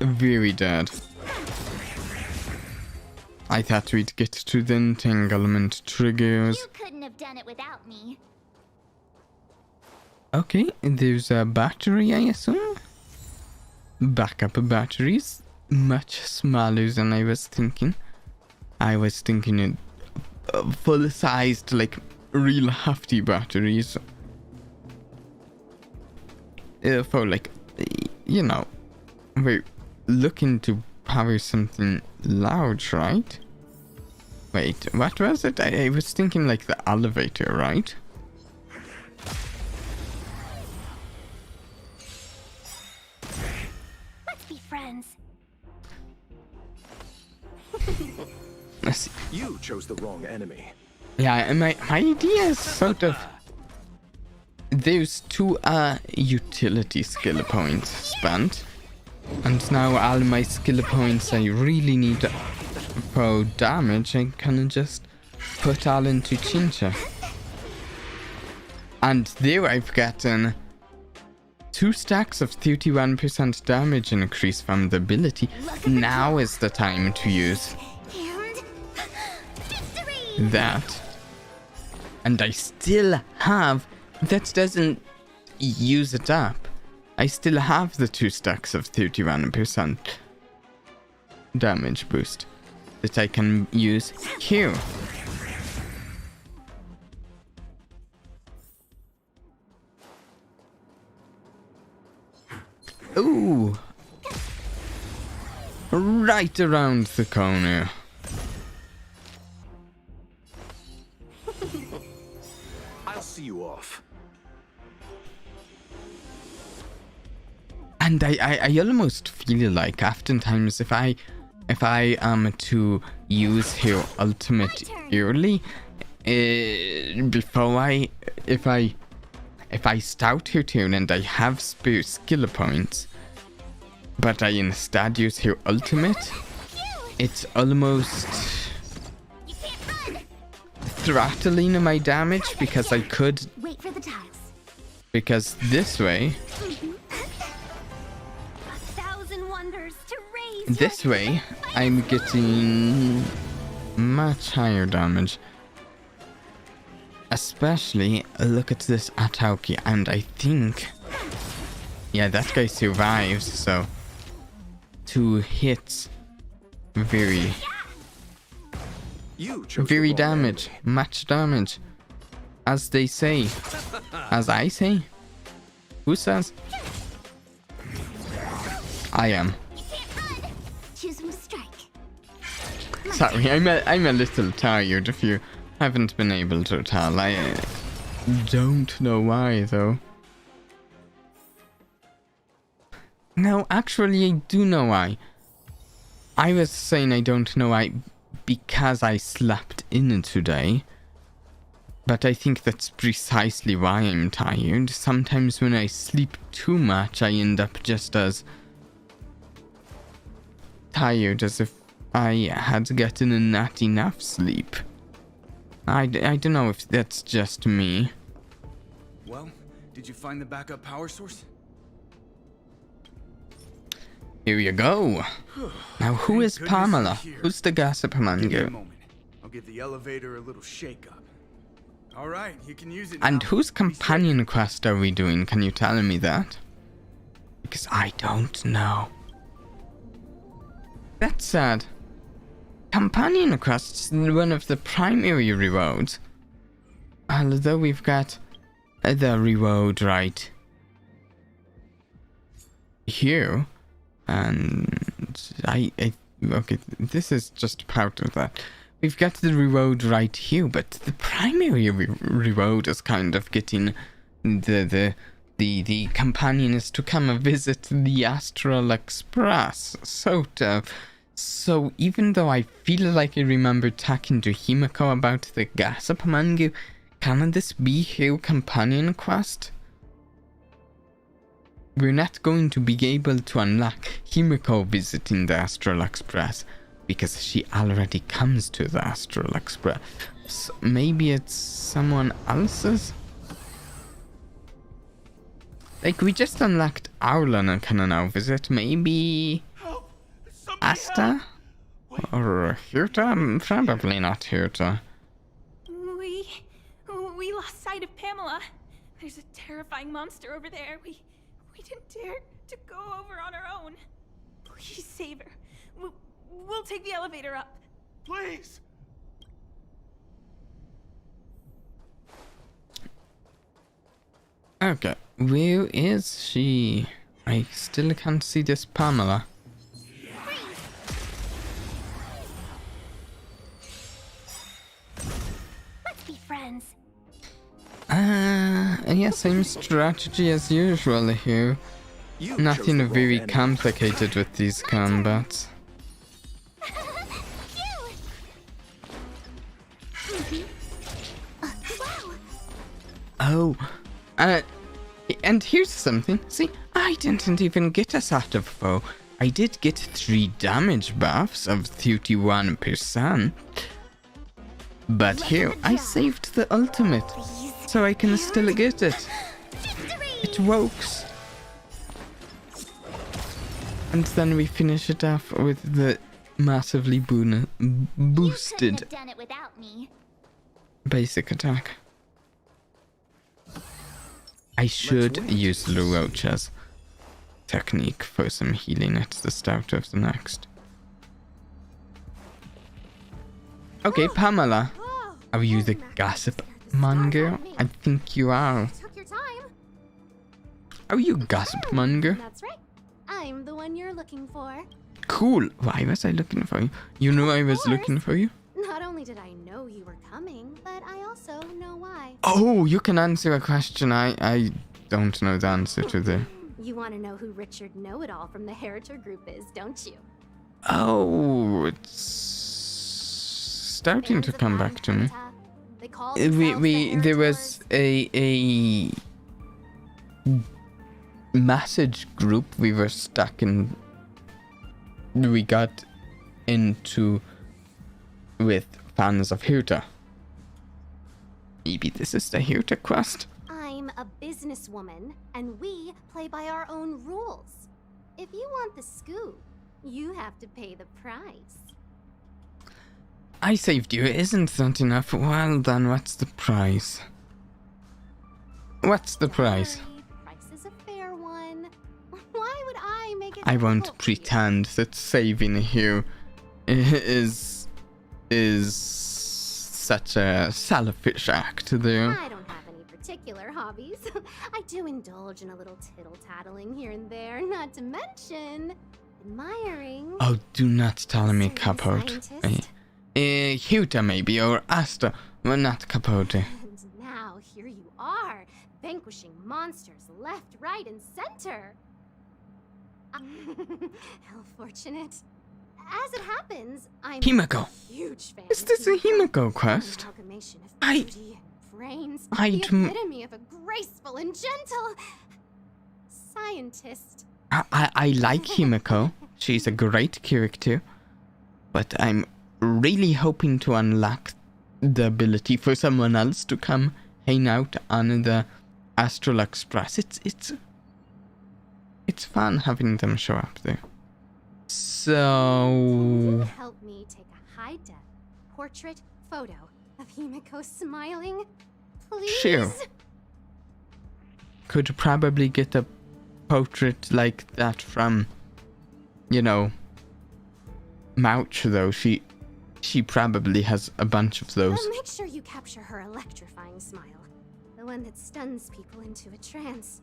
I thought we'd get to the entanglement triggers. You couldn't have done it without me. Okay, there's a battery, I assume? Backup batteries. Much smaller than I was thinking. I was thinking full-sized, like, real hefty batteries. For, like, you know, we're looking to power something large, right? Wait, what was it? I was thinking like the elevator, right? Let's be friends. Let's see. You chose the wrong enemy. Yeah, and my idea is sort of... There's 2 utility skill points spent. And now all my skill points I really need for damage, I can just put all into Chincha. And there I've gotten 2 stacks of 31% damage increase from the ability. Now is the time to use that. And I still have... That doesn't use it up. I still have the 2 stacks of 31% damage boost that I can use here. Ooh. Right around the corner. I'll see you off. And I almost feel like oftentimes if I am to use her ultimate early, if I start her turn and I have spare skill points, but I instead use her ultimate, it's almost throttling my damage because I could. Wait for the tiles. Because this way. This way, I'm getting much higher damage. Especially, look at this Atauki, and I think... Yeah, that guy survives, so... 2 hits. Very damage. Much damage. As they say. As I say? Who says? I am. Choose from strike. Sorry, I'm a little tired if you Haven't been able to tell. I don't know why, though. No, actually, I do know why. I was saying I don't know why because I slept in today. But I think that's precisely why I'm tired. Sometimes when I sleep too much, I end up just as tired as if I had gotten not enough sleep. I don't know if that's just me. Well, did you find the backup power source? Here you go. Now, who is Pamela? Who's the gossip Give me a monger? moment. I'll give the elevator a little shake up. All right, you can use it And now. whose companion quest are we doing? Can you tell me that? Because I don't know. That's sad. Companion quests are one of the primary rewards. Although we've got the reward right here. And okay, this is just part of that. We've got the reward right here, but the primary reward is kind of getting the companion is to come and visit the Astral Express, sort of. So even though I feel like I remember talking to Himiko about the gossip manga, can this be her companion quest? We're not going to be able to unlock Himiko visiting the Astral Express because she already comes to the Astral Express. So maybe it's someone else's? Like, we just unlocked Arlen and can now visit. Maybe Asta? Or Herta? Probably not Herta. We lost sight of Pamela. There's a terrifying monster over there. We didn't dare to go over on our own. Please save her. We'll take the elevator up. Please! Okay, where is she? I still can't see this Pamela. Let's be friends. Yeah, same strategy as usual here. Nothing very complicated with these combats. Oh, and here's something. See, I didn't even get a sort of foe. I did get 3 damage buffs of 31%. But here, I saved the ultimate, so I can still get it. It works. And then we finish it off with the massively boosted Have done it without me. basic attack. I should use Lurocha's technique for some healing at the start of the next. Okay, Pamela. Are you the gossip monger? I think you are. Are you gossip monger? That's right. I'm the one you're looking for. Cool. Why was I looking for you? You knew I was looking for you? Not only did I know you were coming, but I also know why. Oh, you can answer a question I don't know the answer to the... You want to know who Richard Know-It-All from the Herta group is, don't you? Oh, it's starting to come back to me. There was a message group we were stuck in. We got into with fans of Herta. Maybe this is the Herta quest. I'm a businesswoman, and we play by our own rules. If you want the scoop, you have to pay the price. I saved you, isn't that enough? Well then, what's the price? What's the price? Price is a fair one. Why would I make it I won't pretend that saving you is such a selfish act there. I don't have any particular hobbies. I do indulge in a little tittle-tattling here and there, not to mention admiring. Oh, do not tell me, Cupboard. Huta maybe, or Asta, well, not Capote. And now here you are, vanquishing monsters left, right, and center. How fortunate. As it happens, I'm Himeko. a huge fan. Is this a Himeko quest? Amalgamation of beauty and brains, the I'd epitome of a graceful and gentle scientist. I like Himeko. She's a great character. But I'm really hoping to unlock the ability for someone else to come hang out on the Astral Express. It's fun having them show up there. So Help me take a high-def portrait photo of Himeko smiling, please. Sure. Could probably get a portrait like that from, you know, Mouch, though. She probably has a bunch of those. Well, make sure you capture her electrifying smile. The one that stuns people into a trance.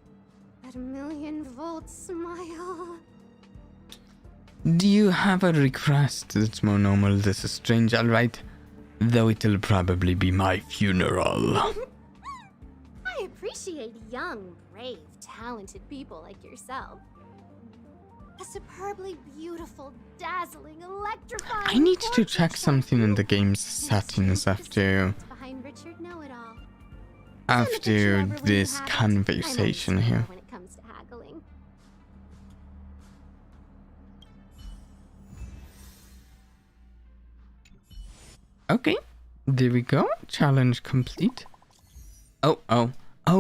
That 1,000,000-volt smile. Do you have a request that's more normal? This is strange, alright? Though it'll probably be my funeral. I appreciate young, brave, talented people like yourself. A superbly beautiful, dazzling, electrifying. I need to check something in the game's settings after this conversation here. When it comes to haggling. Okay, there we go. Challenge complete. Oh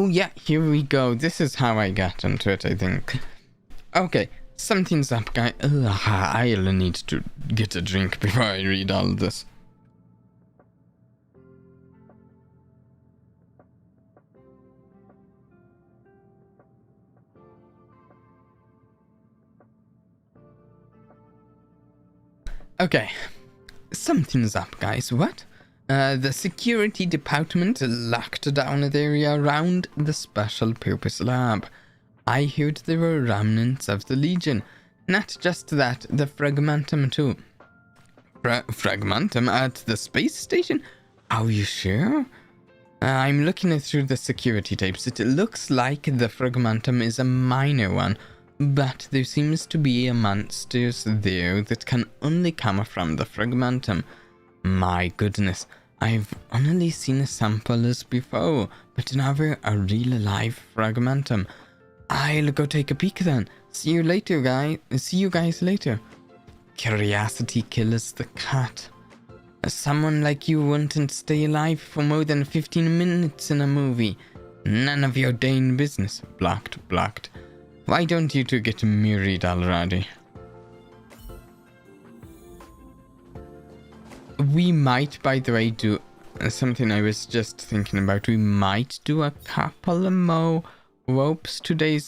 yeah, here we go. This is how I got into it, I think. Okay, something's up, guy. Ugh, I'll need to get a drink before I read all this. Okay, something's up, guys. What? The security department locked down the area around the special purpose lab. I heard there were remnants of the Legion. Not just that, the Fragmentum too. Fragmentum at the space station? Are you sure? I'm looking through the security tapes. It looks like the Fragmentum is a minor one, but there seems to be a monsters there that can only come from the Fragmentum. My goodness, I've only seen samples before, but never a real live Fragmentum. I'll go take a peek then. See you later, guys. See you guys later. Curiosity kills the cat. Someone like you wouldn't stay alive for more than 15 minutes in a movie. None of your dang business. Blocked. Why don't you two get married already? We might, by the way, do something I was just thinking about. We might do a couple more ropes today.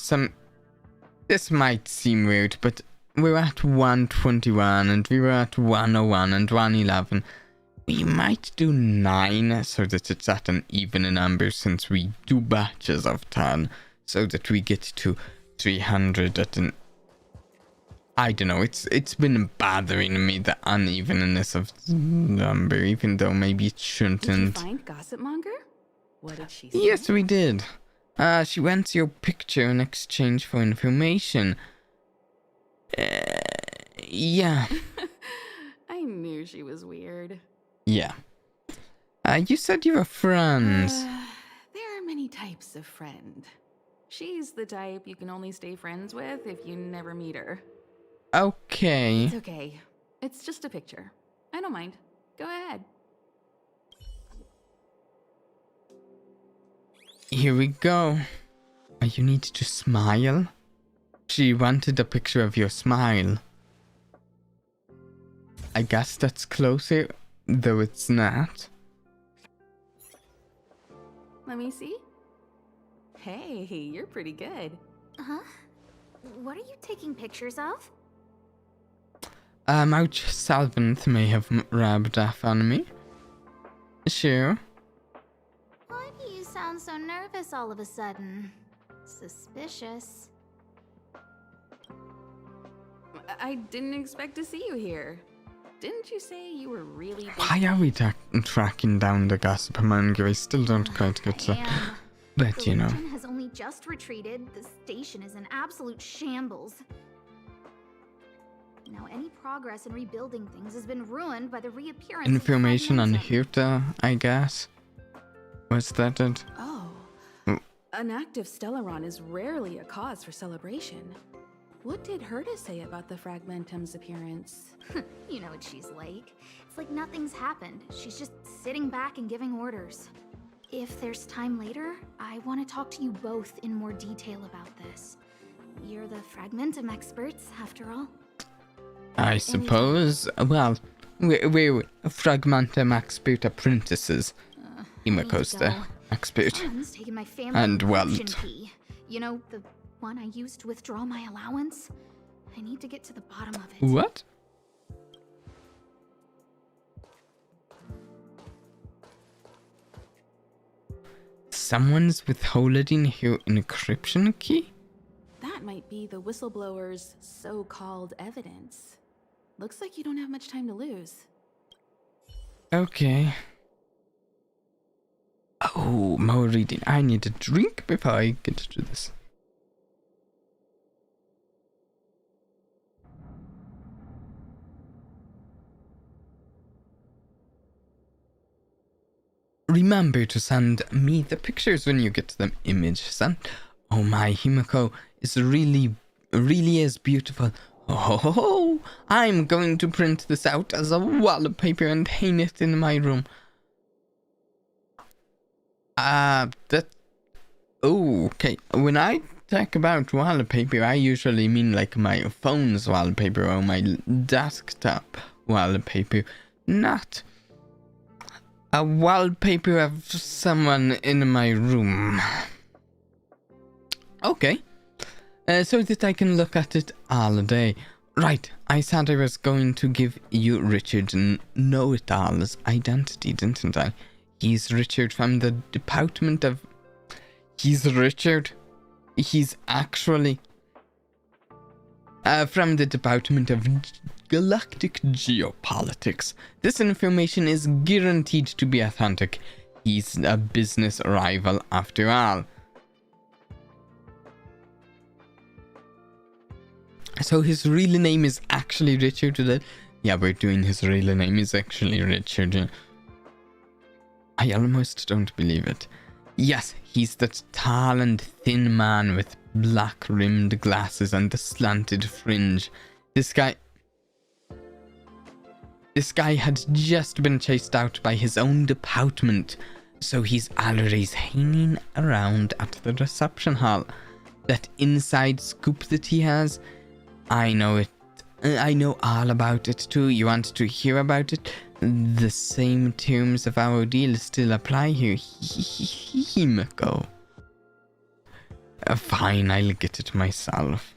This might seem weird, but we're at 121 and we were at 101 and 111. We might do 9 so that it's at an even number, since we do batches of 10, so that we get to 300 at an... I don't know, it's been bothering me, the unevenness of the number, even though maybe it shouldn't. Did you find Gossip Monger? What did she say? Yes, we did. She wants your picture in exchange for information. Yeah. I knew she was weird. Yeah. You said you were friends. There are many types of friend. She's the type you can only stay friends with if you never meet her. Okay. It's okay. It's just a picture. I don't mind. Go ahead. Here we go. You need to smile. She wanted a picture of your smile. I guess that's closer, though it's not. Let me see. Hey, you're pretty good. Huh? What are you taking pictures of? Ouch, Salvanth may have rubbed off on me. Sure. Why do you sound so nervous all of a sudden? Suspicious. I didn't expect to see you here. Didn't you say you were really Why are we tracking down the gossip monger? I still don't quite get that. But The you know. Legion has only just retreated. The station is in absolute shambles. Now, any progress in rebuilding things has been ruined by the reappearance Information of on the Herta, I guess. Was that it? Oh. An active Stellaron is rarely a cause for celebration. What did Herta say about the Fragmentum's appearance? You know what she's like. It's like nothing's happened. She's just sitting back and giving orders. If there's time later, I want to talk to you both in more detail about this. You're the Fragmentum experts, after all. I suppose. Well, we're Fragmentum expert apprentices. Imako's the expert. Someone's taken my family And well. key. You know, the one I used to withdraw my allowance? I need to get to the bottom of it. What? Someone's withholding her encryption key? That might be the whistleblower's so-called evidence. Looks like you don't have much time to lose. Okay. Oh, more reading. I need a drink before I get to this. Remember to send me the pictures when you get them. Image sent. Oh my, Himiko is really is beautiful. Oh, I'm going to print this out as a wallpaper and hang it in my room. Okay. When I talk about wallpaper, I usually mean like my phone's wallpaper or my desktop wallpaper, not a wallpaper of someone in my room. Okay. So that I can look at it all day. Right, I said I was going to give you Richard Know-It-All's identity, didn't I? He's Richard from the Department of... He's Richard. He's actually... from the Department of Galactic Geopolitics. This information is guaranteed to be authentic. He's a business rival after all. So his real name is actually Richard. Yeah, we're doing his real name is actually Richard. I almost don't believe it. Yes, he's that tall and thin man with black-rimmed glasses and a slanted fringe. This guy had just been chased out by his own department, so he's always hanging around at the reception hall. That inside scoop that he has, I know it. I know all about it too. You want to hear about it? The same terms of our deal still apply here. Himiko. Fine, I'll get it myself.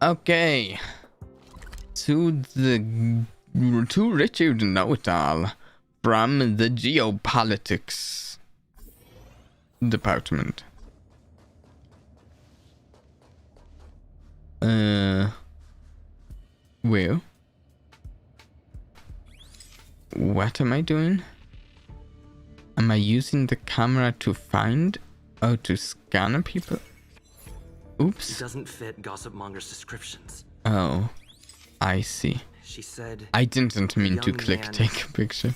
Okay. To Richard Know-It-All from the Geopolitics Department. Where? What am I doing? Am I using the camera to find or to scan people? Oops. It doesn't fit Gossip Monger's descriptions. Oh, I see. She said, I didn't mean to young click man take a picture.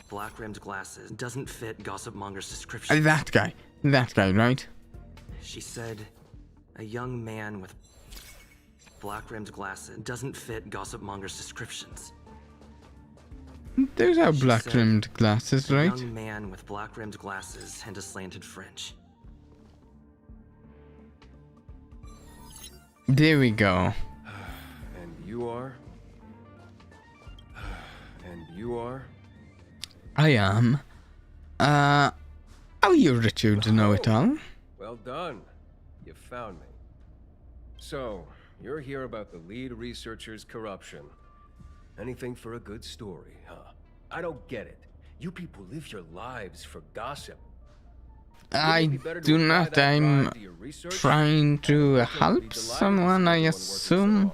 Black-rimmed glasses doesn't fit Gossip Monger's descriptions. That guy, right? She said, a young man with black-rimmed glasses doesn't fit Gossip Monger's descriptions. Those are She black-rimmed said, glasses, a right? young man with black-rimmed glasses and a slanted fringe. There we go. And you are? And you are? I am. Are you Richard Know-It-All? Well done. You found me. So, you're here about the lead researcher's corruption. Anything for a good story, huh? I don't get it. You people live your lives for gossip. I do not. I'm trying to help someone, I assume.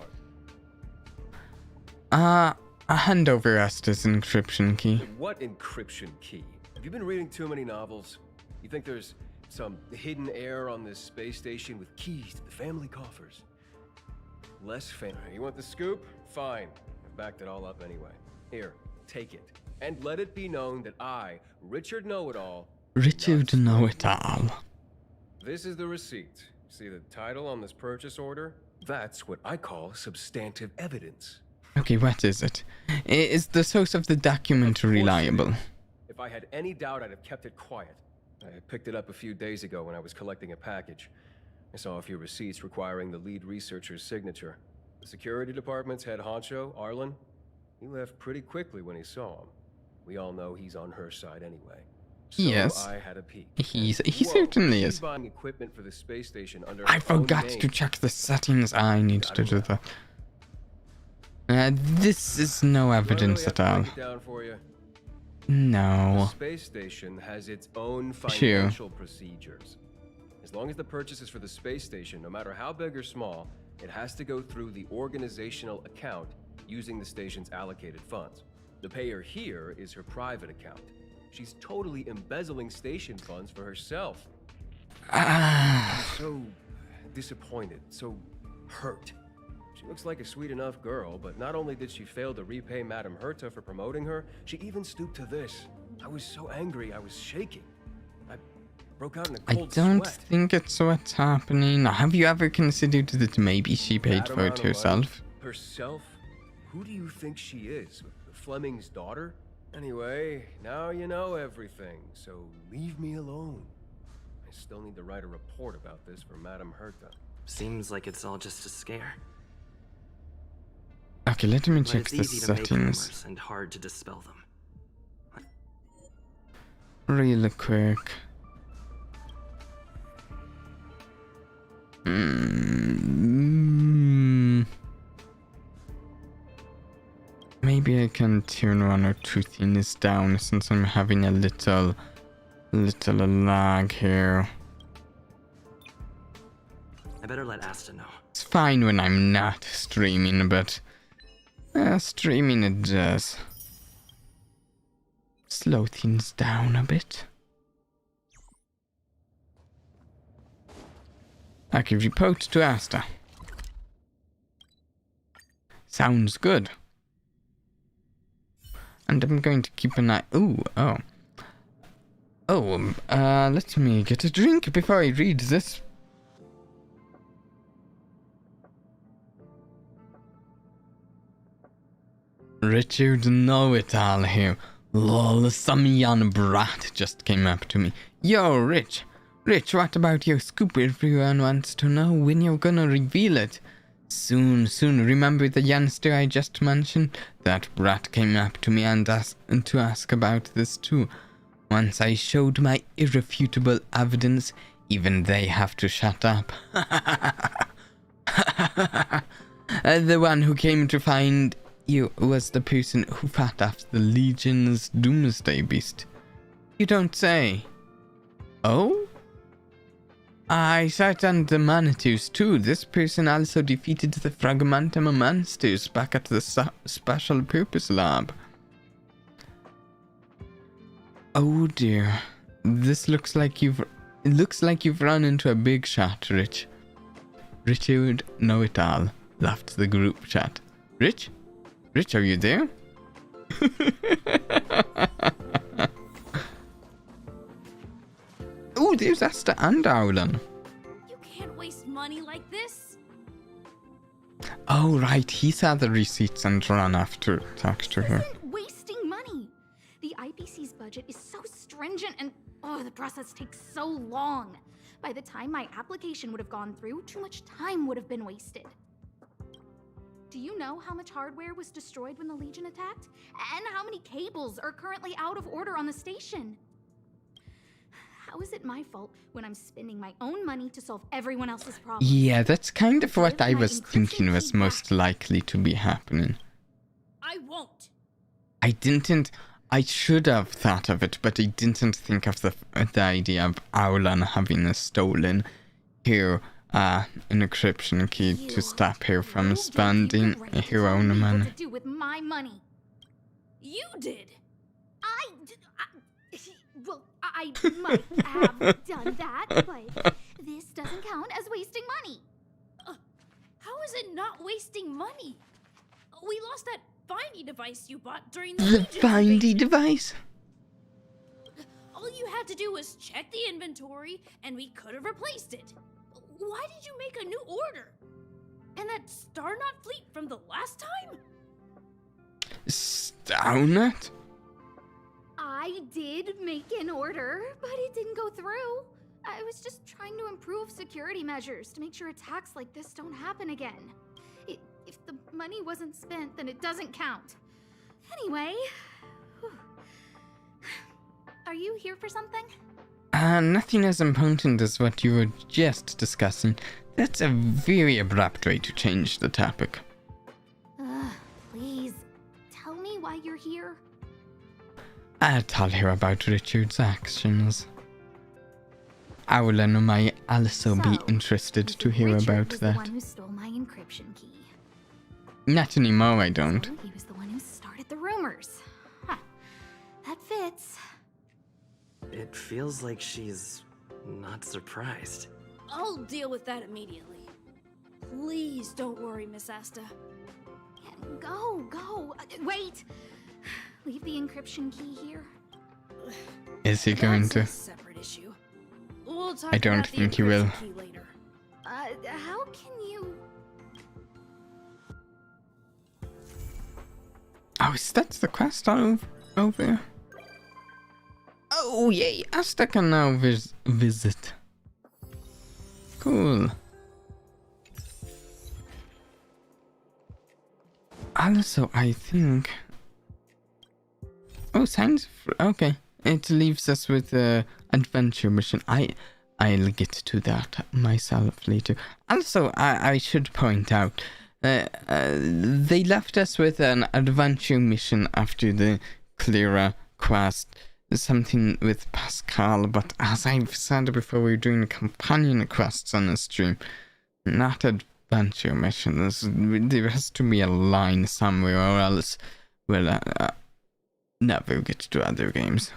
Hand over Asta's encryption key. What encryption key? Have you been reading too many novels? You think there's some hidden heir on this space station with keys to the family coffers? Less fan. You want the scoop? Fine. I've backed it all up anyway. Here, take it. And let it be known that I, Richard Know-It-All... Richard Know-It-All. This is the receipt. See the title on this purchase order? That's what I call substantive evidence. Okay, what is it? Is the source of the document reliable? If I had any doubt, I'd have kept it quiet. I picked it up a few days ago when I was collecting a package. I saw a few receipts requiring the lead researcher's signature. The security department's head honcho, Arlen, he left pretty quickly when he saw him. We all know he's on her side anyway. So yes, I had a peek. He certainly is. Buying equipment for the space station under I forgot to check the settings. I need to do that. This is no evidence at all. No. The space station has its own financial procedures. As long as the purchase is for the space station, no matter how big or small, it has to go through the organizational account using the station's allocated funds. The payer here is her private account. She's totally embezzling station funds for herself. I'm so disappointed, so hurt. She looks like a sweet enough girl, but not only did she fail to repay Madame Herta for promoting her, she even stooped to this. I was so angry, I was shaking. I broke out in a cold sweat. I don't think it's what's happening. Have you ever considered that maybe she paid for it herself? Herself? Who do you think she is? Fleming's daughter? Anyway, now you know everything, so leave me alone. I still need to write a report about this for Madame Herta. Seems like it's all just a scare. Okay, let me But check it's the easy to make settings rumors and hard to dispel them. really quick. Maybe I can turn one or two things down since I'm having a little lag here. I better let Asta know. It's fine when I'm not streaming, but streaming it does slow things down a bit. I can report to Asta. Sounds good. And I'm going to keep an eye. Let me get a drink before I read this. Richard Know-It-All here. Lol, some young brat just came up to me. Yo, Rich, what about your scoop? Everyone wants to know when you're gonna reveal it. Soon. Remember the youngster I just mentioned? That brat came up to me and to ask about this too. Once I showed my irrefutable evidence, even they have to shut up. The one who came to find you was the person who fought off the Legion's Doomsday Beast. You don't say. Oh? I sat on the Manitous too. This person also defeated the Fragmentum monsters back at the Special Purpose Lab. Oh dear. It looks like you've run into a big shot, Rich. Richard Know-It-All left the group chat. Rich, are you there? Oh, there's Asta and Arlen. You can't waste money like this. Oh, right. He saw the receipts and ran after talked to her. Wasting money. The IPC's budget is so stringent and the process takes so long. By the time my application would have gone through, too much time would have been wasted. Do you know how much hardware was destroyed when the Legion attacked? And how many cables are currently out of order on the station? How is it my fault when I'm spending my own money to solve everyone else's problems? Yeah, that's kind of what I was thinking was most likely to be happening. I won't. I didn't. I should have thought of it, but I didn't think of the idea of Aulan having a stolen her encryption key to stop her from spending her own money. To do with my money. You did. Well, I might have done that, but this doesn't count as wasting money. How is it not wasting money? We lost that finding device you bought during the finding device? All you had to do was check the inventory, and we could have replaced it. Why did you make a new order? And that Starnot fleet from the last time? Starnot? I did make an order, but it didn't go through. I was just trying to improve security measures to make sure attacks like this don't happen again. If the money wasn't spent, then it doesn't count. Anyway, are you here for something? Nothing as important as what you were just discussing. That's a very abrupt way to change the topic. Please, tell me why you're here. I'll tell her about Richard's actions. Aulan might also be interested to hear about was that. The one who stole my encryption key. Not anymore, I don't. So he was the one who started the rumors. Huh. That fits. It feels like she's not surprised. I'll deal with that immediately. Please don't worry, Miss Asta. Go. Wait. Leave the encryption key here. Is he going to? That's a separate issue. We'll talk I don't about the think he will. encryption key later. How can you... Oh, is that the quest over? Oh, yay! Asta can now visit. Cool. Also, I think... Oh, science... Okay. It leaves us with the adventure mission. I'll get to that myself later. Also, I should point out... they left us with an adventure mission after the Clara quest. Something with Pascal, but as I've said before, we're doing companion quests on the stream, not adventure missions. There has to be a line somewhere, or else we'll never get to other games.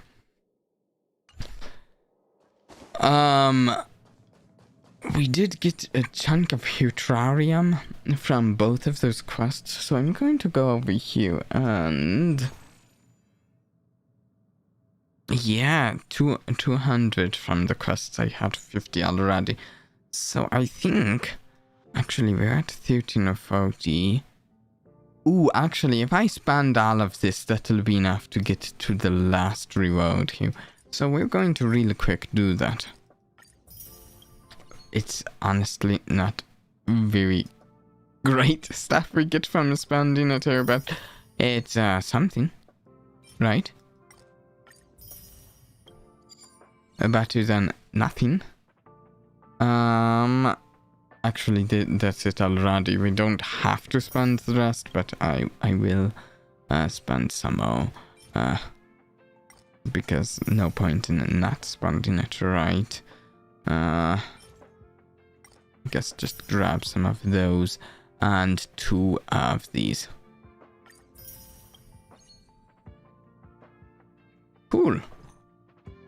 We did get a chunk of Hertarium from both of those quests, so I'm going to go over here and... Yeah, 200 from the quests. I had 50 already. So I think... Actually, we're at 13 or 40. Ooh, actually, if I spend all of this, that'll be enough to get to the last reward here. So we're going to really quick do that. It's honestly not very great stuff we get from spending it here, but it's something, right? Better than nothing. Actually, that's it already. We don't have to spend the rest, but I will spend some more. Because no point in not spending it, right? I guess just grab some of those and 2 of these. Cool.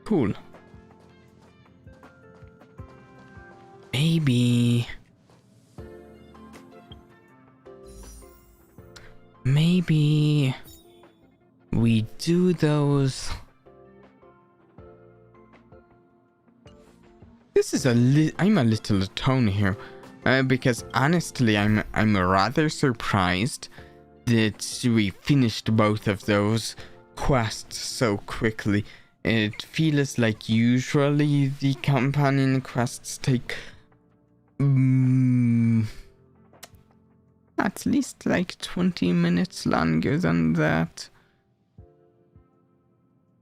Cool. Maybe we do those. This is I'm a little atone here, because honestly, I'm rather surprised that we finished both of those quests so quickly. It feels like usually the companion quests take at least like 20 minutes longer than that.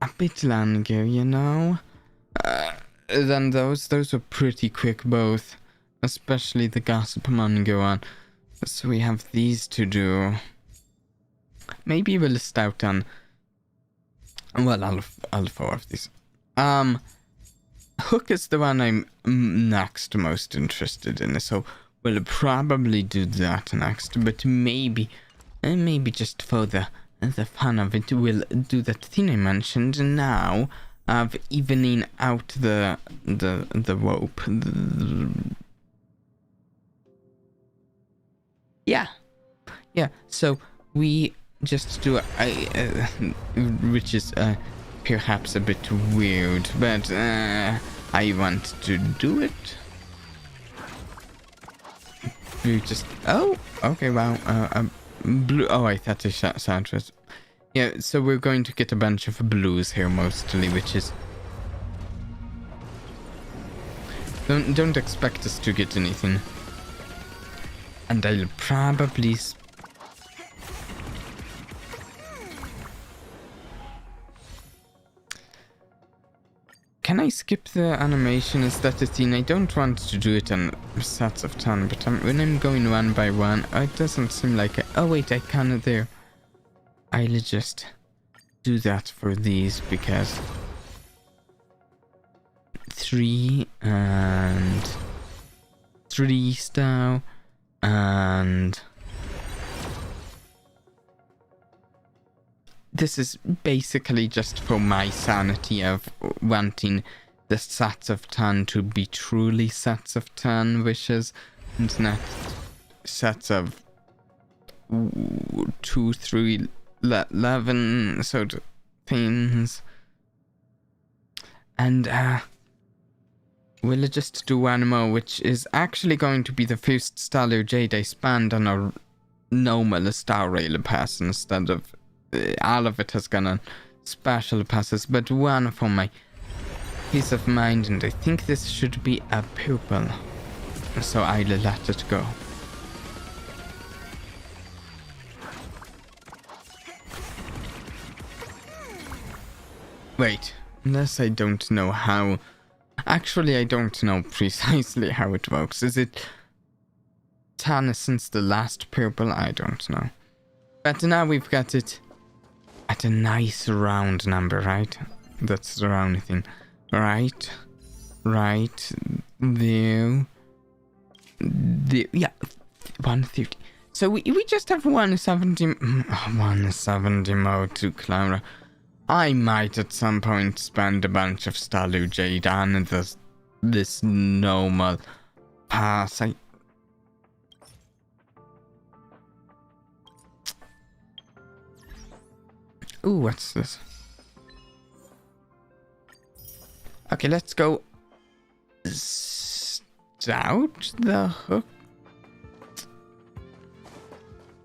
A bit longer, you know? Than those were pretty quick both. Especially the Gossip Monger one. So we have these to do. Maybe we'll start on Well, all 4 of these. Hook is the one I'm next most interested in, so we'll probably do that next. But maybe just for the fun of it, we'll do that thing I mentioned now of evening out the rope. Yeah. So we just do which is perhaps a bit weird, but I want to do it. We just okay, wow. Blue. Oh, I thought the sound was. Yeah, so we're going to get a bunch of blues here mostly, which is. Don't expect us to get anything. And I'll probably. Can I skip the animation? Is that the thing? I don't want to do it in sets of 10, but when I'm going one by one, it doesn't seem like it. Oh wait, I can there. I'll just do that for these because 3 and 3 style and this is basically just for my sanity of wanting the sets of 10 to be truly sets of 10 wishes and not sets of 2, 3, 11 sort of things. And we'll just do one more, which is actually going to be the first Stellar Jade I spend on a normal Star Rail pass instead of all of it has gone on special passes, but one for my peace of mind, and I think this should be a purple, so I'll let it go. Wait, unless I don't know how. Actually, I don't know precisely how it works. Is it 10 since the last purple? I don't know. But now we've got it at a nice round number, right? That's the round thing. Right there. Yeah, 130. So we just have 170 more to Clara. I might at some point spend a bunch of Stellar Jade on this normal pass. Ooh, what's this? Okay, let's go stout the hook.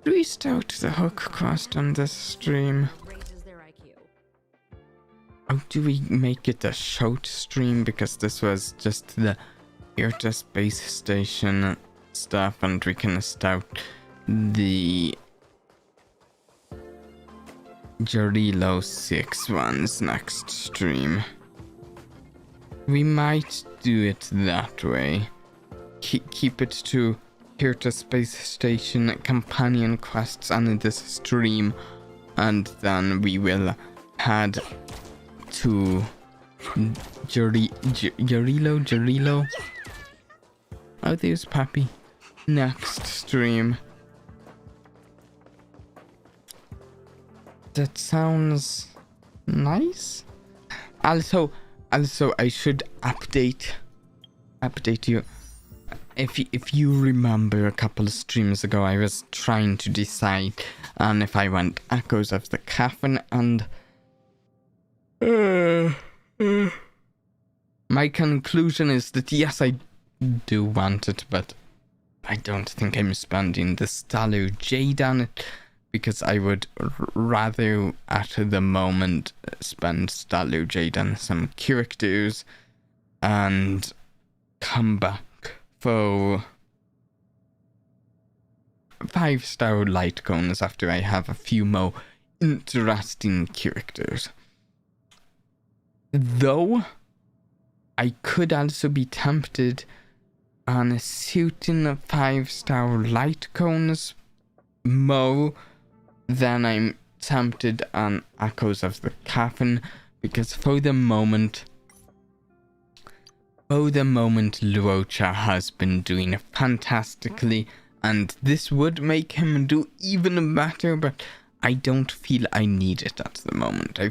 Do we stout the hook cost on this stream? Oh, do we make it a short stream? Because this was just the Herta Space Station stuff, and we can stout the Jarilo 6 ones next stream. We might do it that way. Keep it to Herta Space Station companion quests on this stream, and then we will head to Jarilo. Oh, there's Pappy. Next stream. That sounds nice. Also, I should update you. If you remember a couple of streams ago, I was trying to decide on if I want Echoes of the Coffin, and my conclusion is that yes, I do want it, but I don't think I'm spending the Stellar Jade on it, because I would rather at the moment spend Stellar Jade on some characters and come back for 5-star light cones after I have a few more interesting characters. Though I could also be tempted on a certain 5-star light cones more than I'm tempted on Echoes of the Cavern, because for the moment, Luocha has been doing fantastically, and this would make him do even better, but I don't feel I need it at the moment. I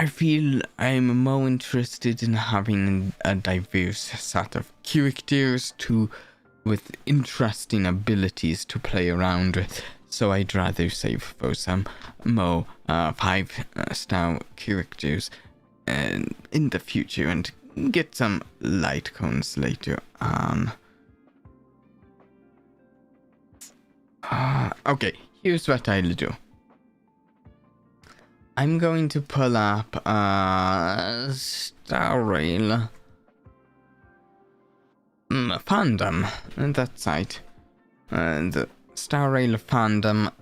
feel I'm more interested in having a diverse set of characters with interesting abilities to play around with. So I'd rather save for some more 5-star characters in the future and get some light cones later on. Okay, here's what I'll do. I'm going to pull up Star Rail fandom, that site. The Star Rail fandom.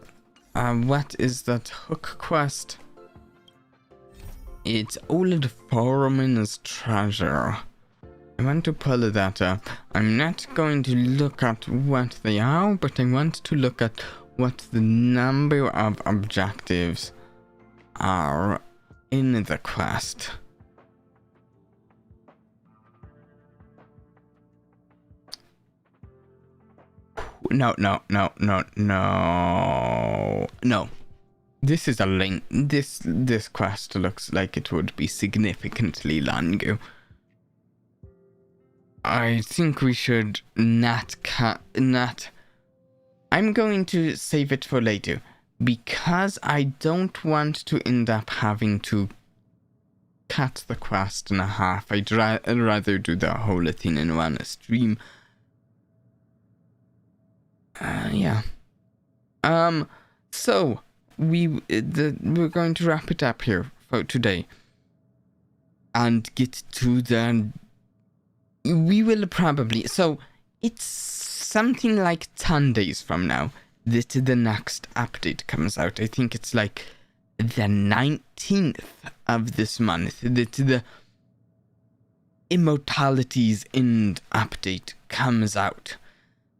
What is that hook quest? It's Old Foreman's Treasure. I want to pull that up. I'm not going to look at what they are, but I want to look at what the number of objectives are in the quest. No. This is a link. This quest looks like it would be significantly longer. I think we should not. I'm going to save it for later, because I don't want to end up having to cut the quest in half. I'd rather do the whole thing in one stream. Yeah. So we're going to wrap it up here for today and get to the. We will probably. So it's something like 10 days from now that the next update comes out. I think it's like the 19th of this month that the Immortality's End update comes out.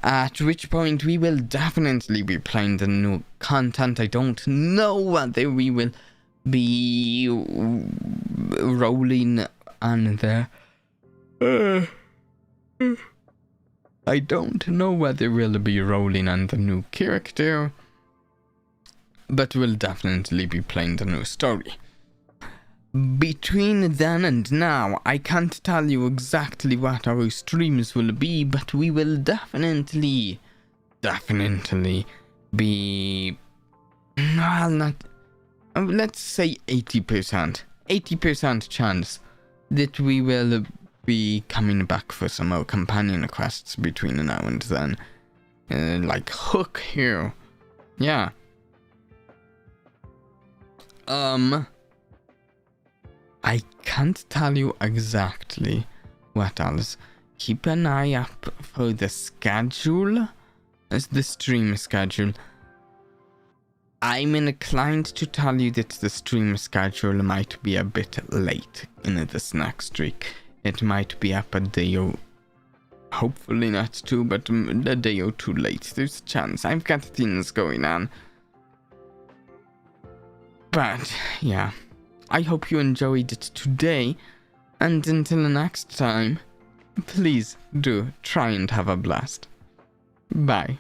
At which point we will definitely be playing the new content. I don't know whether we will be rolling on the... I don't know whether we'll be rolling on the new character, but we'll definitely be playing the new story. Between then and now, I can't tell you exactly what our streams will be, but we will definitely be... Well, not... Let's say 80% chance that we will be coming back for some more companion quests between now and then. Like Hook here. Yeah. I can't tell you exactly what else. Keep an eye up for the schedule. As the stream schedule. I'm inclined to tell you that the stream schedule might be a bit late in this next week. It might be up a day or... Hopefully not two, but a day or two late. There's a chance. I've got things going on. But, yeah. I hope you enjoyed it today. And until next time, please do try and have a blast. Bye.